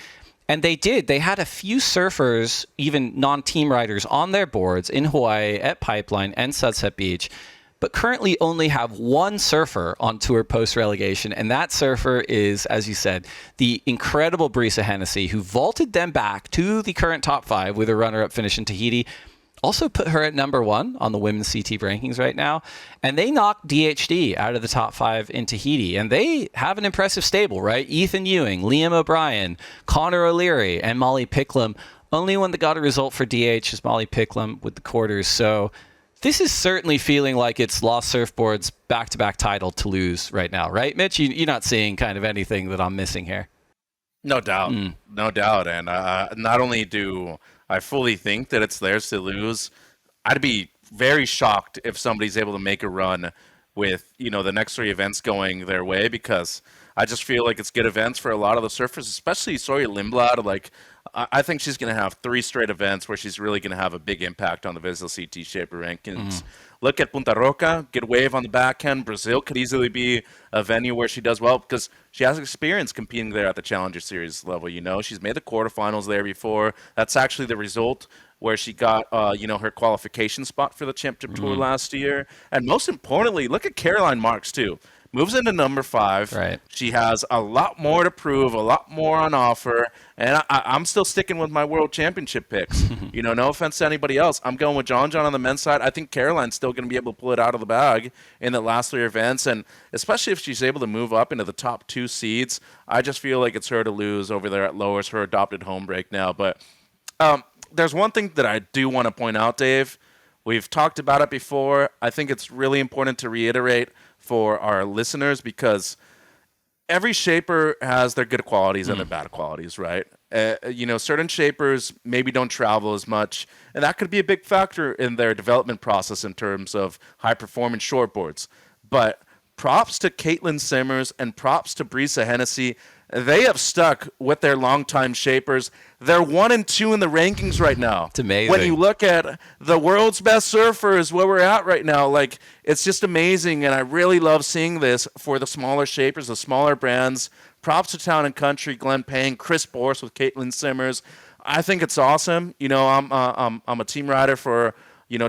And they did. They had a few surfers, even non-team riders, on their boards in Hawaii at Pipeline and Sunset Beach, but currently only have one surfer on tour post-relegation, and that surfer is, as you said, the incredible Brisa Hennessy, who vaulted them back to the current top 5 with a runner-up finish in Tahiti. Also put her at number 1 on the women's CT rankings right now, and they knocked DHD out of the top 5 in Tahiti, and they have an impressive stable, right? Ethan Ewing, Liam O'Brien, Connor O'Leary, and Molly Picklum. Only one that got a result for DH is Molly Picklum with the quarters, so this is certainly feeling like it's Lost Surfboard's back-to-back title to lose right now, right, Mitch? You're not seeing kind of anything that I'm missing here. No doubt. No doubt. And not only do I fully think that it's theirs to lose, I'd be very shocked if somebody's able to make a run with, the next 3 events going their way, because I just feel like it's good events for a lot of the surfers, especially Sawyer Lindblad. Like, I think she's going to have 3 straight events where she's really going to have a big impact on the Vissla CT Shaper Rankings. Look at Punta Roca, good wave on the backhand. Brazil could easily be a venue where she does well because she has experience competing there at the Challenger Series level. She's made the quarterfinals there before. That's actually the result where she got, her qualification spot for the Championship Tour last year. And most importantly, look at Caroline Marks, too. Moves into number 5. Right. She has a lot more to prove, a lot more on offer, and I'm still sticking with my World Championship picks. No offense to anybody else. I'm going with John on the men's side. I think Caroline's still going to be able to pull it out of the bag in the last 3 events, and especially if she's able to move up into the top 2 seeds, I just feel like it's her to lose over there at Lowers, her adopted home break now. But there's one thing that I do want to point out, Dave. We've talked about it before. I think it's really important to reiterate for our listeners, because every shaper has their good qualities and their bad qualities, right? Certain shapers maybe don't travel as much, and that could be a big factor in their development process in terms of high-performance shortboards. But props to Caitlin Simmers and props to Brisa Hennessy. They have stuck with their longtime shapers. They're 1 and 2 in the rankings right now. It's amazing. When you look at the world's best surfers, where we're at right now, like, it's just amazing. And I really love seeing this for the smaller shapers, the smaller brands. Props to Town and Country, Glenn Payne, Chris Borst with Caitlin Simmers. I think it's awesome. I'm a team rider for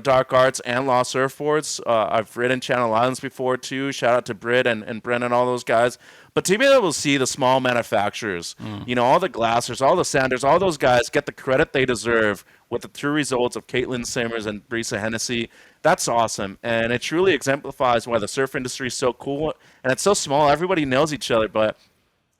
Dark Arts and Lost Surfboards. I've ridden Channel Islands before, too. Shout out to Britt and Brennan, all those guys. But to be able to see the small manufacturers, all the Glassers, all the Sanders, all those guys get the credit they deserve with the true results of Caitlin Simmers and Brisa Hennessy, that's awesome. And it truly exemplifies why the surf industry is so cool. And it's so small. Everybody knows each other. But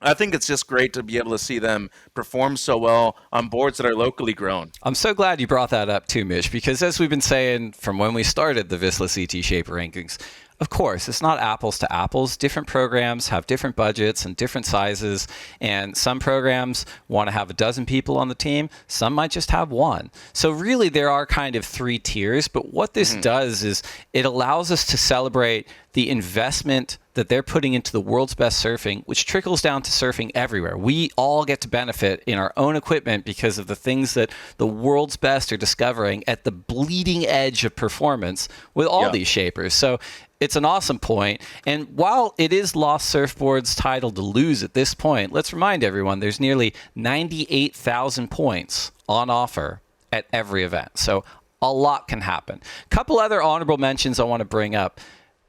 I think it's just great to be able to see them perform so well on boards that are locally grown. I'm so glad you brought that up too, Mitch, because as we've been saying from when we started the Vissla CT Shaper Rankings, of course, it's not apples to apples. Different programs have different budgets and different sizes, and some programs want to have a dozen people on the team. Some might just have 1. So really, there are kind of 3 tiers, but what this does is it allows us to celebrate the investment that they're putting into the world's best surfing, which trickles down to surfing everywhere. We all get to benefit in our own equipment because of the things that the world's best are discovering at the bleeding edge of performance with all these shapers. So it's an awesome point. And while it is Lost Surfboard's title to lose at this point, let's remind everyone there's nearly 98,000 points on offer at every event. So a lot can happen. A couple other honorable mentions I want to bring up.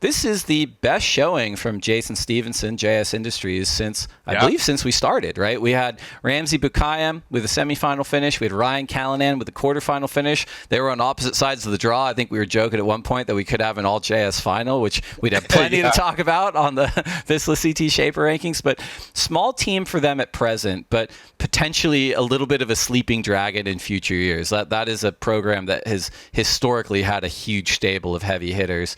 This is the best showing from Jason Stevenson, JS Industries, since I believe since we started, right? We had Ramzi Bukayem with a semifinal finish. We had Ryan Callanan with a quarterfinal finish. They were on opposite sides of the draw. I think we were joking at one point that we could have an all JS final, which we'd have plenty to talk about on the Vissla CT Shaper Rankings. But small team for them at present, but potentially a little bit of a sleeping dragon in future years. That is a program that has historically had a huge stable of heavy hitters.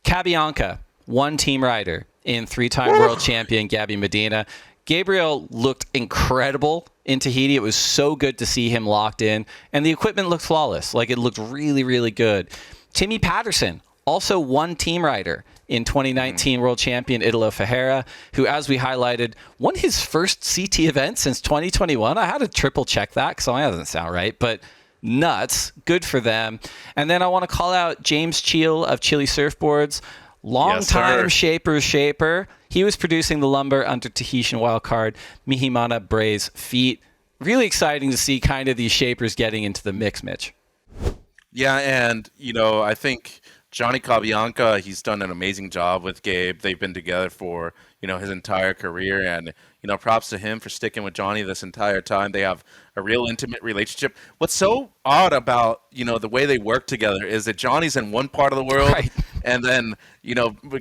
Cabianca, one team rider in three-time world champion Gabby Medina. Gabriel looked incredible in Tahiti. It was so good to see him locked in, and the equipment looked flawless. Like, it looked really, really good. Timmy Patterson, also one team rider in 2019 world champion Italo Ferreira, who, as we highlighted, won his first CT event since 2021. I had to triple check that because that doesn't sound right, but nuts. Good for them. And then I want to call out James Cheel of Chili Surfboards, long-time shaper. He was producing the lumber under Tahitian Wildcard Mihimana Bray's feet. Really exciting to see kind of these shapers getting into the mix, Mitch. Yeah, and, I think Johnny Cabianca, he's done an amazing job with Gabe. They've been together for, his entire career, and, props to him for sticking with Johnny this entire time. They have a real intimate relationship. What's so odd about, the way they work together is that Johnny's in one part of the world, right, and then,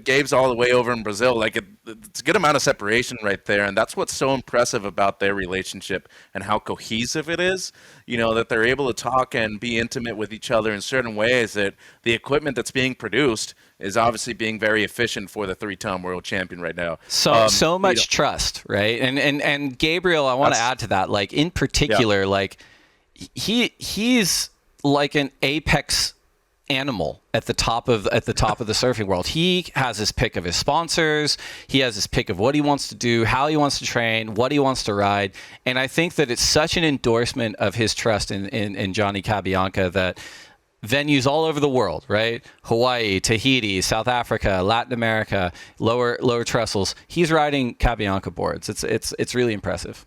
Gabe's all the way over in Brazil. Like, it's a good amount of separation right there, and that's what's so impressive about their relationship and how cohesive it is, that they're able to talk and be intimate with each other in certain ways, that the equipment that's being produced is obviously being very efficient for the three-time world champion right now. So much trust, right? And Gabriel, I want to add to that, like, in particular, like, he's like an apex animal at the top of the surfing world. He has his pick of his sponsors. He has his pick of what he wants to do, how he wants to train, what he wants to ride. And I think that it's such an endorsement of his trust in Johnny Cabianca that venues all over the world, right? Hawaii, Tahiti, South Africa, Latin America, lower trestles. He's riding Cabianca boards. It's really impressive.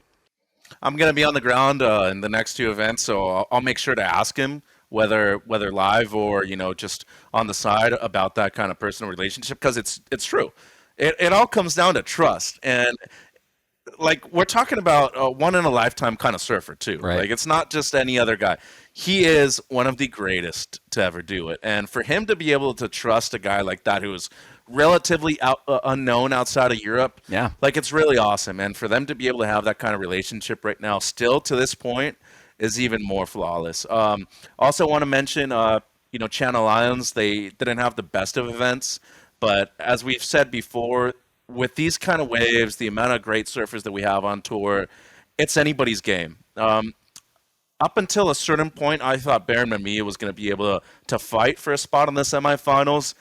I'm going to be on the ground in the next two events, so I'll make sure to ask him whether live or just on the side about that kind of personal relationship, because it's true. It all comes down to trust, and like, we're talking about a one in a lifetime kind of surfer too. Right. Like, it's not just any other guy. He is one of the greatest to ever do it, and for him to be able to trust a guy like that who is relatively unknown outside of Europe, like, it's really awesome. And for them to be able to have that kind of relationship right now, still to this point, is even more flawless. Also want to mention, Channel Islands, they didn't have the best of events, but as we've said before, with these kind of waves, the amount of great surfers that we have on tour, it's anybody's game. Up until a certain point, I thought Baron Mamiya was going to be able to fight for a spot in the semifinals.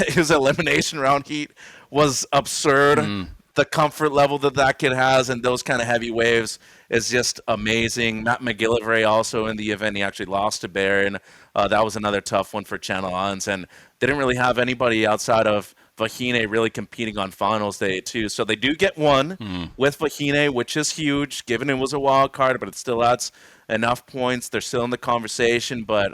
His elimination round heat was absurd. The comfort level that kid has and those kind of heavy waves is just amazing. Matt McGillivray also in the event, he actually lost to Baron. That was another tough one for Channel Islands, and they didn't really have anybody outside of Vahine really competing on finals day too. So they do get one with Vahine, which is huge, given it was a wild card, but it still adds enough points. They're still in the conversation. But,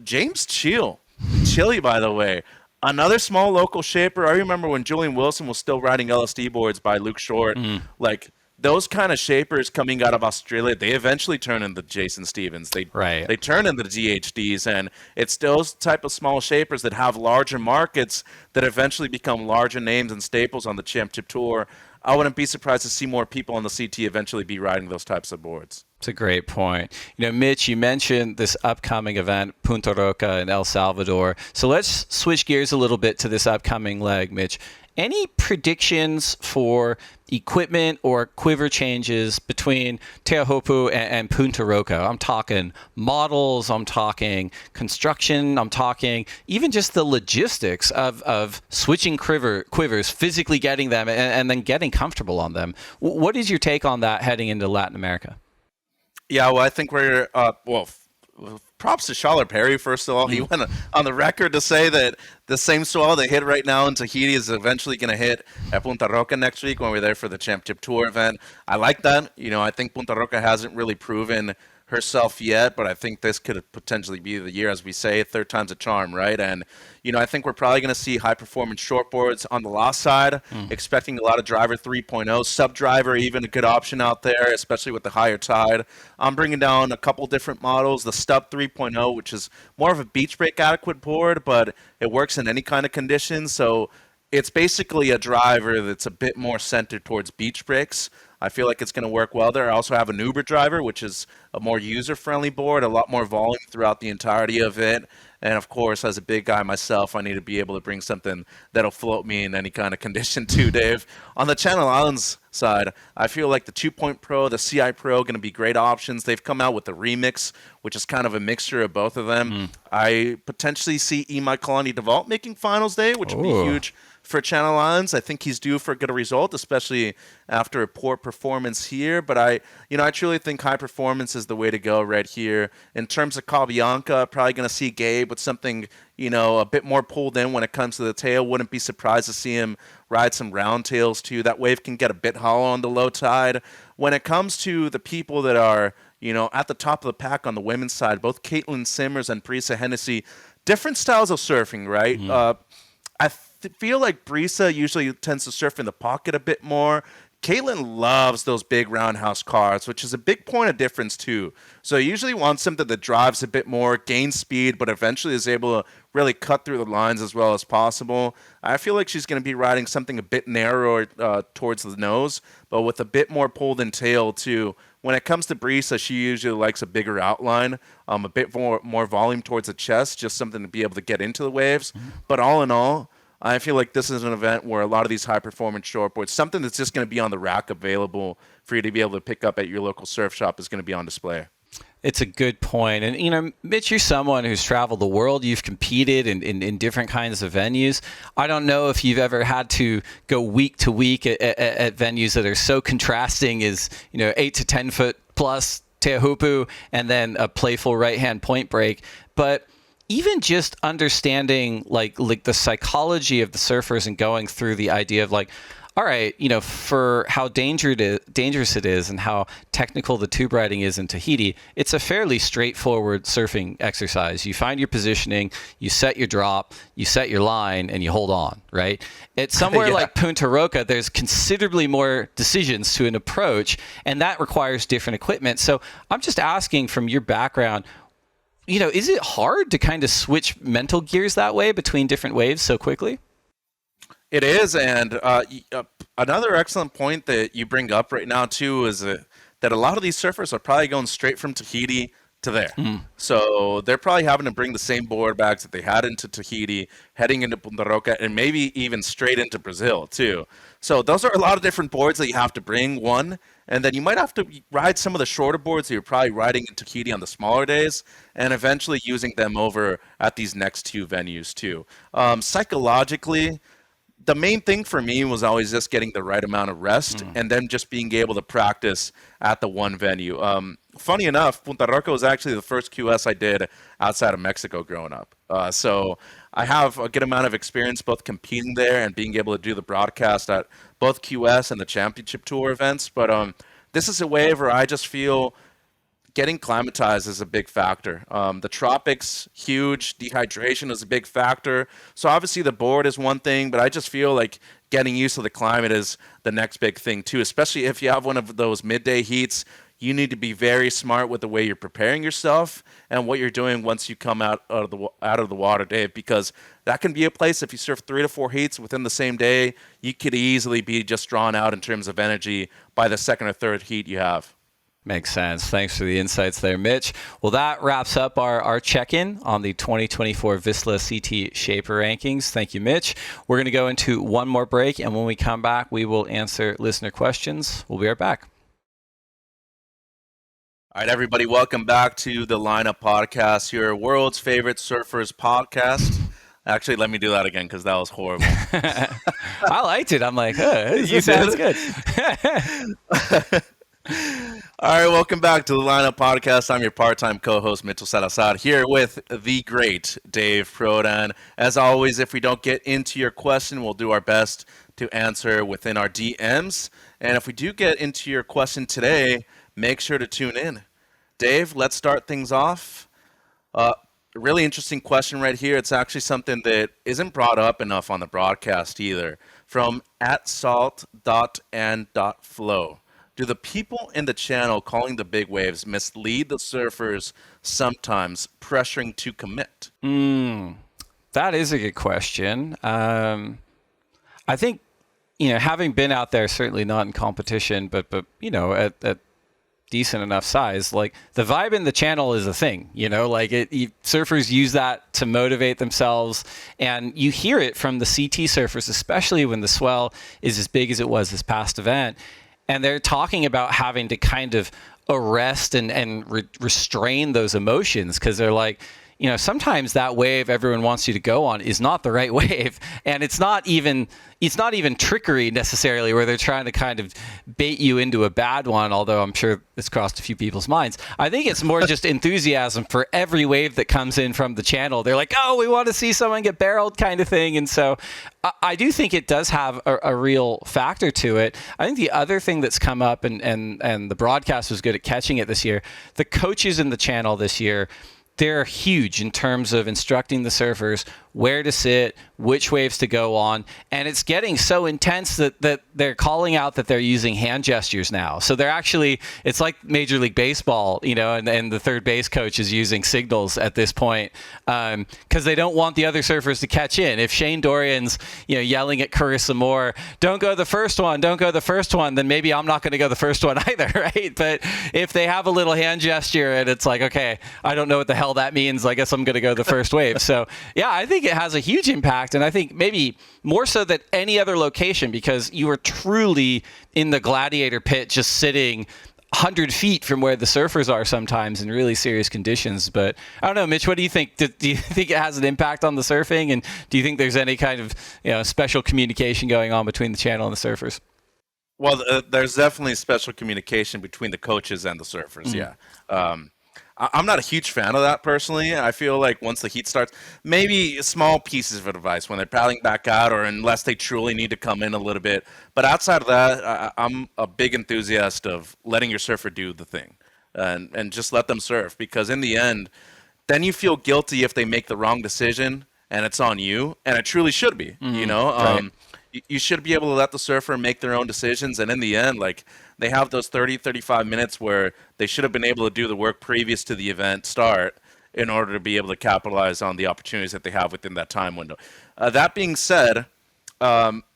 James Chili, by the way, another small local shaper. I remember when Julian Wilson was still riding LSD boards by Luke Short. Like, those kind of shapers coming out of Australia, they eventually turn into Jason Stevens. They turn into GHDs, and it's those type of small shapers that have larger markets that eventually become larger names and staples on the championship tour. I wouldn't be surprised to see more people on the CT eventually be riding those types of boards. It's a great point. Mitch, you mentioned this upcoming event, Punta Roca in El Salvador. So let's switch gears a little bit to this upcoming leg, Mitch. Any predictions for equipment or quiver changes between Teahupo'o and Punta Roca? I'm talking models, I'm talking construction, I'm talking even just the logistics of switching quivers, physically getting them and then getting comfortable on them. What is your take on that heading into Latin America? Yeah, well, I think we're props to Schaller Perry, first of all. He went on the record to say that the same swell they hit right now in Tahiti is eventually going to hit at Punta Roca next week when we're there for the championship tour event. I like that. I think Punta Roca hasn't really proven herself yet, but I think this could potentially be the year, as we say, third time's a charm, right? And, I think we're probably going to see high-performance shortboards on the loss side, expecting a lot of driver 3.0, sub-driver, even a good option out there, especially with the higher tide. I'm bringing down a couple different models, the Stub 3.0, which is more of a beach break adequate board, but it works in any kind of conditions, so it's basically a driver that's a bit more centered towards beach breaks. I feel like it's going to work well there. I also have an Uber driver, which is a more user-friendly board, a lot more volume throughout the entirety of it. And of course, as a big guy myself, I need to be able to bring something that'll float me in any kind of condition too, Dave. On the Channel Islands side, I feel like the 2-Point Pro, the CI Pro are going to be great options. They've come out with the Remix, which is kind of a mixture of both of them. I potentially see Imai Kalani DeVault making finals day, which would be huge for Channel Islands. I think he's due for a good result, especially after a poor performance here. But I truly think high performance is the way to go right here. In terms of Cabianca, probably going to see Gabe with something, a bit more pulled in when it comes to the tail. Wouldn't be surprised to see him ride some round tails too. That wave can get a bit hollow on the low tide. When it comes to the people that are, at the top of the pack on the women's side, both Caitlin Simmers and Brisa Hennessy, different styles of surfing, right? I feel like Brisa usually tends to surf in the pocket a bit more. Caitlin loves those big roundhouse cars, which is a big point of difference too. So you usually want something that drives a bit more, gains speed, but eventually is able to really cut through the lines as well as possible. I feel like she's going to be riding something a bit narrower towards the nose, but with a bit more pulled in tail too. When it comes to Brisa, she usually likes a bigger outline, a bit more volume towards the chest, just something to be able to get into the waves. But all in all, I feel like this is an event where a lot of these high-performance shortboards, something that's just going to be on the rack available for you to be able to pick up at your local surf shop, is going to be on display. It's a good point. And, Mitch, you're someone who's traveled the world. You've competed in different kinds of venues. I don't know if you've ever had to go week to week at venues that are so contrasting as, 8 to 10 foot plus Teahupo'o and then a playful right-hand point break. But even just understanding like the psychology of the surfers and going through the idea of all right, for how dangerous it is and how technical the tube riding is in Tahiti, it's a fairly straightforward surfing exercise. You find your positioning, you set your drop, you set your line, and you hold on, right? At somewhere like Punta Roca, there's considerably more decisions to an approach, and that requires different equipment. So I'm just asking, from your background, is it hard to kind of switch mental gears that way between different waves so quickly? It is, and another excellent point that you bring up right now, too, is that a lot of these surfers are probably going straight from Tahiti to there. So they're probably having to bring the same board bags that they had into Tahiti, heading into Punta Roca, and maybe even straight into Brazil, too. So those are a lot of different boards that you have to bring, one. And then you might have to ride some of the shorter boards that you're probably riding in Tahiti on the smaller days, and eventually using them over at these next two venues too. Psychologically, the main thing for me was always just getting the right amount of rest and then just being able to practice at the one venue. Funny enough, Punta Roca was actually the first QS I did outside of Mexico growing up. So I have a good amount of experience both competing there and being able to do the broadcast at both QS and the Championship Tour events. But this is a wave where I just feel getting climatized is a big factor. The tropics, huge. Dehydration is a big factor. So obviously the board is one thing, but I just feel like getting used to the climate is the next big thing too, especially if you have one of those midday heats. You need to be very smart with the way you're preparing yourself and what you're doing once you come out of the water, Dave, because that can be a place, if you surf 3 to 4 heats within the same day, you could easily be just drawn out in terms of energy by the second or third heat you have. Makes sense. Thanks for the insights there, Mitch. Well, that wraps up our check-in on the 2024 Vissla CT Shaper Rankings. Thank you, Mitch. We're going to go into one more break, and when we come back, we will answer listener questions. We'll be right back. All right, everybody, welcome back to the Lineup Podcast, your world's favorite surfers podcast. Actually, let me do that again because that was horrible. I liked it. I'm like, this sounds good. All right, welcome back to the Lineup Podcast. I'm your part-time co-host, Mitchell Salazar, here with the great Dave Prodan. As always, if we don't get into your question, we'll do our best to answer within our DMs. And if we do get into your question today, make sure to tune in. Dave, let's start things off. A really interesting question right here. It's actually something that isn't brought up enough on the broadcast either. From @salt.and.flow. Do the people in the channel calling the big waves mislead the surfers sometimes, pressuring to commit? That is a good question. I think, having been out there, certainly not in competition, but at decent enough size, like the vibe in the channel is a thing, surfers use that to motivate themselves, and you hear it from the CT surfers, especially when the swell is as big as it was this past event, and they're talking about having to kind of arrest and restrain those emotions, because they're like, sometimes that wave everyone wants you to go on is not the right wave, and it's not even trickery necessarily, where they're trying to kind of bait you into a bad one, although I'm sure it's crossed a few people's minds. I think it's more just enthusiasm for every wave that comes in from the channel. They're like, oh, we want to see someone get barreled kind of thing. And so I do think it does have a real factor to it. I think the other thing that's come up, and the broadcast was good at catching it this year, the coaches in the channel this year, they're huge in terms of instructing the surfers where to sit, which waves to go on. And it's getting so intense that they're calling out that they're using hand gestures now. So they're actually, it's like Major League Baseball, and the third base coach is using signals at this point, because they don't want the other surfers to catch in. If Shane Dorian's, yelling at Carissa Moore, don't go the first one, then maybe I'm not going to go the first one either, right? But if they have a little hand gesture and it's like, okay, I don't know what the hell that means, I guess I'm going to go the first wave. So yeah, I think it has a huge impact, and I think maybe more so than any other location, because you are truly in the gladiator pit, just sitting 100 feet from where the surfers are sometimes in really serious conditions. But I don't know, Mitch, what do you think? Do you think it has an impact on the surfing, and do you think there's any kind of special communication going on between the channel and the surfers? Well, there's definitely special communication between the coaches and the surfers, yeah. I'm not a huge fan of that personally. I feel like once the heat starts, maybe small pieces of advice when they're paddling back out, or unless they truly need to come in a little bit. But outside of that, I'm a big enthusiast of letting your surfer do the thing, and just let them surf, because in the end, then you feel guilty if they make the wrong decision and it's on you, and it truly should be, Right. You should be able to let the surfer make their own decisions, and in the end, like, they have those 30, 35 minutes where they should have been able to do the work previous to the event start in order to be able to capitalize on the opportunities that they have within that time window. That being said,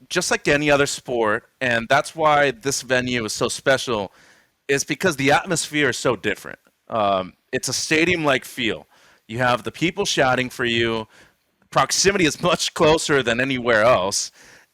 just like any other sport, and that's why this venue is so special, is because the atmosphere is so different. It's a stadium-like feel. You have the people shouting for you. Proximity is much closer than anywhere else.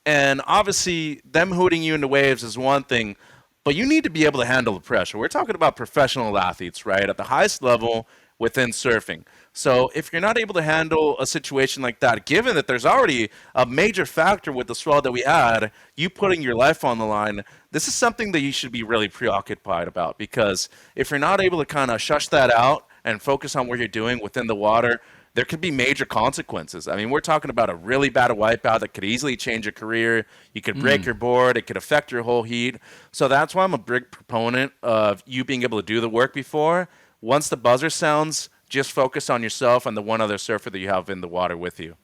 And obviously, them hooting you into waves is one thing, but you need to be able to handle the pressure. We're talking about professional athletes, right, at the highest level within surfing. So if you're not able to handle a situation like that, given that there's already a major factor with the swell that we had, you putting your life on the line, this is something that you should be really preoccupied about, because if you're not able to kind of shush that out and focus on what you're doing within the water, there could be major consequences. I mean, we're talking about a really bad wipeout that could easily change your career. You could break your board. It could affect your whole heat. So that's why I'm a big proponent of you being able to do the work before. Once the buzzer sounds, just focus on yourself and the one other surfer that you have in the water with you.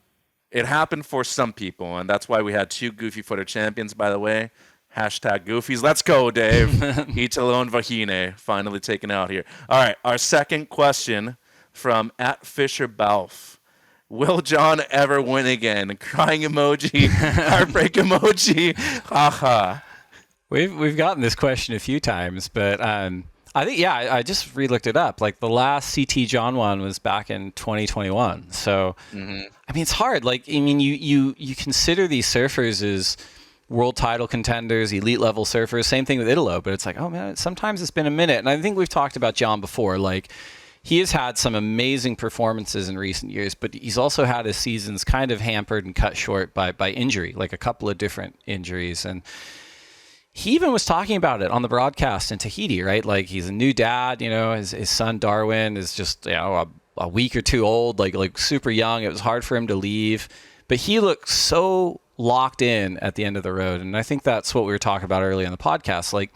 It happened for some people, and that's why we had 2 goofy footer champions, by the way. #Goofies. Let's go, Dave. Italo and Vahine finally taken out here. All right, our second question from @FisherBalf. Will John ever win again? Crying emoji, heartbreak emoji, haha. We've gotten this question a few times, but I think, I just re-looked it up. Like, the last CT John one was back in 2021. So, I mean, it's hard. Like, I mean, you consider these surfers as world title contenders, elite level surfers. Same thing with Italo, but it's like, oh man, sometimes it's been a minute. And I think we've talked about John before. Like, he has had some amazing performances in recent years, but he's also had his seasons kind of hampered and cut short by injury, like a couple of different injuries. And he even was talking about it on the broadcast in Tahiti, right? Like, he's a new dad, his son Darwin is just, a week or two old, like super young. It was hard for him to leave, but he looked so locked in at the end of the road. And I think that's what we were talking about earlier in the podcast. Like,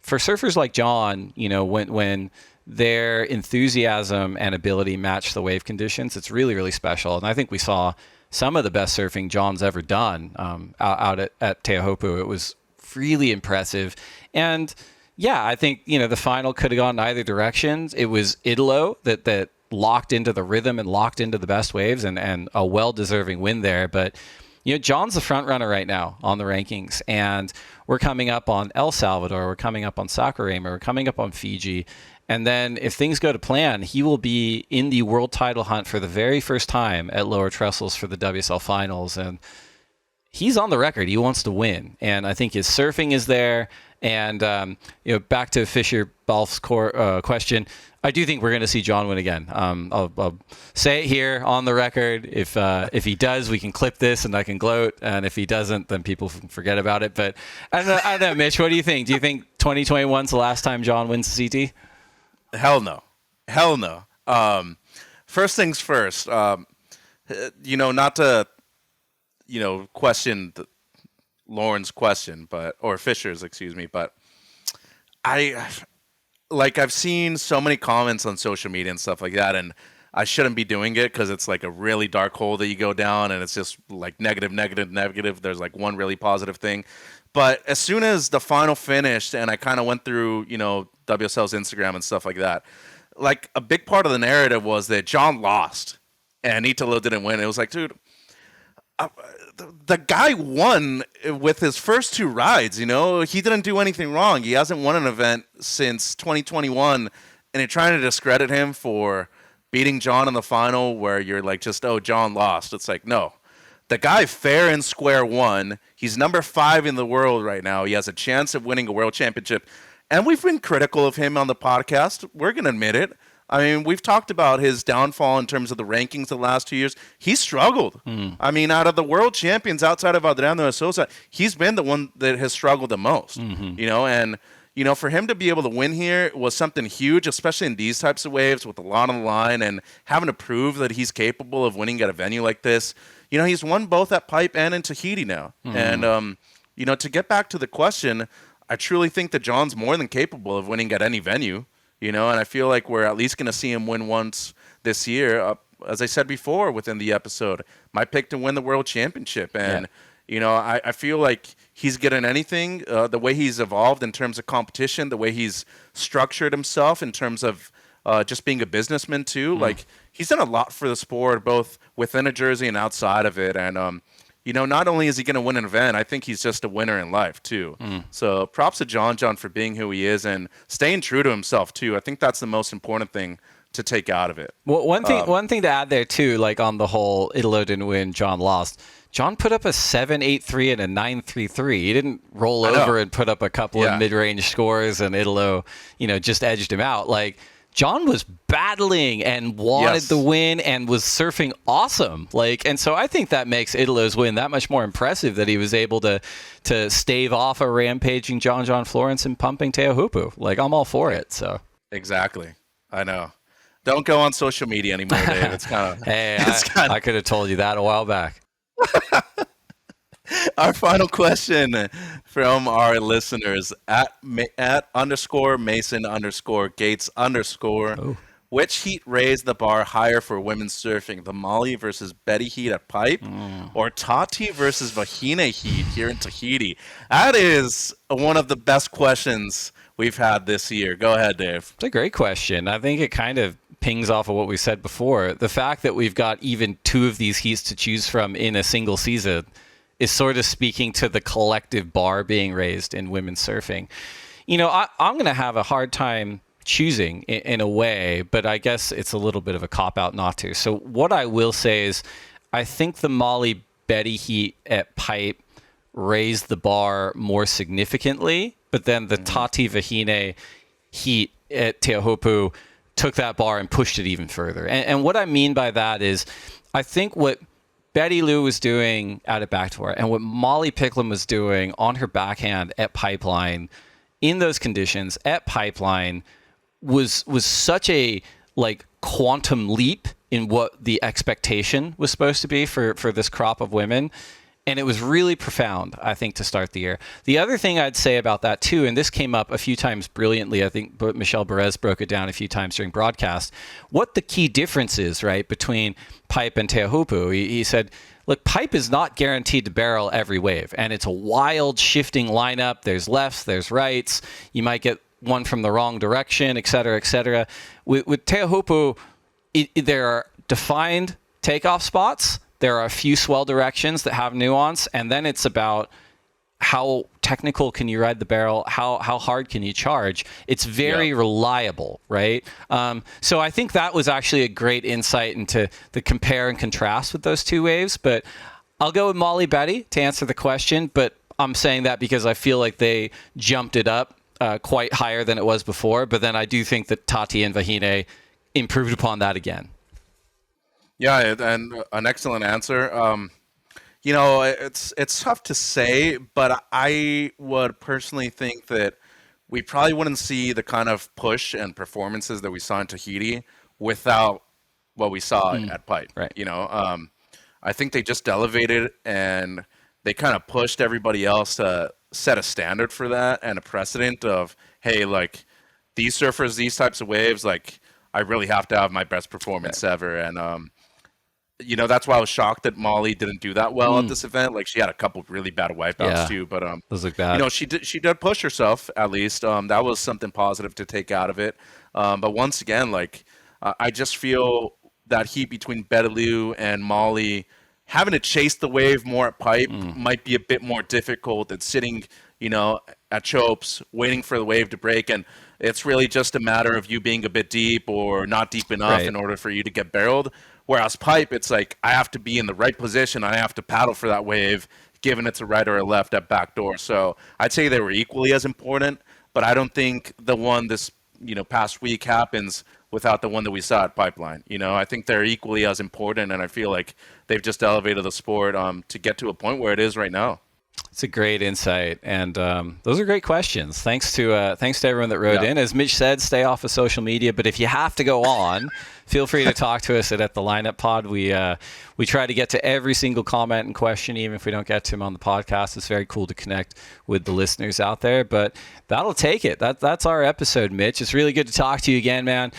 for surfers like John, when their enthusiasm and ability match the wave conditions. It's really, really special. And I think we saw some of the best surfing John's ever done out at Teahupo'o. It was really impressive. And yeah, I think, the final could have gone either directions. It was Italo that locked into the rhythm and locked into the best waves and a well-deserving win there. But, John's the front runner right now on the rankings. And we're coming up on El Salvador. We're coming up on Saquarema. We're coming up on Fiji. And then if things go to plan, he will be in the world title hunt for the very first time at lower trestles for the WSL Finals. And he's on the record. He wants to win. And I think his surfing is there. And, back to Fisher Balf's question, I do think we're going to see John win again. I'll say it here on the record. If he does, we can clip this and I can gloat. And if he doesn't, then people can forget about it. But I don't know, Mitch, what do you think? Do you think 2021's the last time John wins the CT? Hell no. First things first, not to, question Lauren's question, or Fisher's, excuse me, but I've seen so many comments on social media and stuff like that, and I shouldn't be doing it because it's like a really dark hole that you go down, and it's just like negative. There's like one really positive thing. But as soon as the final finished and I kind of went through, WSL's Instagram and stuff like that, like a big part of the narrative was that John lost and Italo didn't win. It was like, dude, the guy won with his first two rides, he didn't do anything wrong. He hasn't won an event since 2021, and you're trying to discredit him for beating John in the final where you're like, John lost. It's like, no. The guy fair and square won. He's number 5 in the world right now. He has a chance of winning a world championship. And we've been critical of him on the podcast. We're going to admit it. I mean, we've talked about his downfall in terms of the rankings the last 2 years. He struggled. I mean, out of the world champions outside of Adriano and Sosa, he's been the one that has struggled the most. And for him to be able to win here was something huge, especially in these types of waves with a lot on the line and having to prove that he's capable of winning at a venue like this. He's won both at Pipe and in Tahiti now. And, to get back to the question, I truly think that John's more than capable of winning at any venue, and I feel like we're at least going to see him win once this year. As I said before within the episode, my pick to win the world championship. And, I feel like he's getting anything, the way he's evolved in terms of competition, the way he's structured himself in terms of just being a businessman too. Like, he's done a lot for the sport, both within a jersey and outside of it. And, not only is he going to win an event, I think he's just a winner in life too. So props to John for being who he is and staying true to himself too. I think that's the most important thing to take out of it. Well, one thing to add there too, like on the whole, Italo didn't win, John lost. John put up a 7.83 and a 9.33. He didn't roll over and put up a couple of mid-range scores and Italo, just edged him out. Like, John was battling and wanted the win and was surfing awesome. And so I think that makes Italo's win that much more impressive, that he was able to stave off a rampaging John Florence and pumping Teahupo'o. Like, I'm all for it. So exactly. I know. Don't go on social media anymore, Dave. It's kind of I could have told you that a while back. Our final question from our listeners at _Mason_Gates_. Oh. Which heat raised the bar higher for women's surfing? The Molly versus Betty heat at Pipe, or Tati versus Vahine heat here in Tahiti? That is one of the best questions we've had this year. Go ahead, Dave. It's a great question. I think it kind of pings off of what we said before. The fact that we've got even 2 of these heats to choose from in a single season is sort of speaking to the collective bar being raised in women's surfing. I'm going to have a hard time choosing in a way, but I guess it's a little bit of a cop-out not to. So what I will say is I think the Molly Betty heat at Pipe raised the bar more significantly, but then the Tati Vahine heat at Teahupo'o took that bar and pushed it even further. And what I mean by that is I think what Betty Lou was doing at a backdoor and what Molly Picklum was doing on her backhand at Pipeline in those conditions at Pipeline was such a quantum leap in what the expectation was supposed to be for this crop of women. And it was really profound, I think, to start the year. The other thing I'd say about that, too, and this came up a few times brilliantly, I think Michelle Perez broke it down a few times during broadcast, what the key difference is, right, between pipe and Teahupo'o. He said, look, pipe is not guaranteed to barrel every wave, and it's a wild, shifting lineup. There's lefts, there's rights. You might get one from the wrong direction, et cetera, et cetera. With Teahupo'o, there are defined takeoff spots. There are a few swell directions that have nuance, and then it's about how technical can you ride the barrel, how hard can you charge. It's very reliable, right? So I think that was actually a great insight into the compare and contrast with those two waves. But I'll go with Molly Betty to answer the question, but I'm saying that because I feel like they jumped it up quite higher than it was before. But then I do think that Tati and Vahine improved upon that again. Yeah, and an excellent answer. You know, it's tough to say, but I would personally think that we probably wouldn't see the kind of push and performances that we saw in Tahiti without what we saw at Pipe. Right. You know, I think they just elevated and they kind of pushed everybody else to set a standard for that and a precedent of, hey, like these surfers, these types of waves, like I really have to have my best performance ever. And you know, that's why I was shocked that Molly didn't do that well at this event. Like she had a couple really bad wipeouts too, but those look bad. You know, she did push herself at least. That was something positive to take out of it. But once again, like I just feel that heat between Betaloo and Molly having to chase the wave more at Pipe might be a bit more difficult than sitting, you know, at chopes waiting for the wave to break. And it's really just a matter of you being a bit deep or not deep enough in order for you to get barreled. Whereas Pipe, it's like I have to be in the right position. I have to paddle for that wave, given it's a right or a left at backdoor. So I'd say they were equally as important, but I don't think the one this past week happens without the one that we saw at Pipeline. You know, I think they're equally as important, and I feel like they've just elevated the sport to get to a point where it is right now. It's a great insight, and those are great questions. Thanks to everyone that wrote in. As Mitch said, stay off of social media, but if you have to go on, feel free to talk to us at the Lineup Pod. We try to get to every single comment and question, even if we don't get to them on the podcast. It's very cool to connect with the listeners out there, but that'll take it. That's our episode, Mitch. It's really good to talk to you again, man.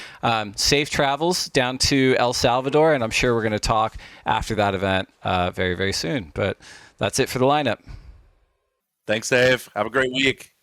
Safe travels down to El Salvador, and I'm sure we're going to talk after that event very, very soon. But that's it for the Lineup. Thanks, Dave. Have a great week.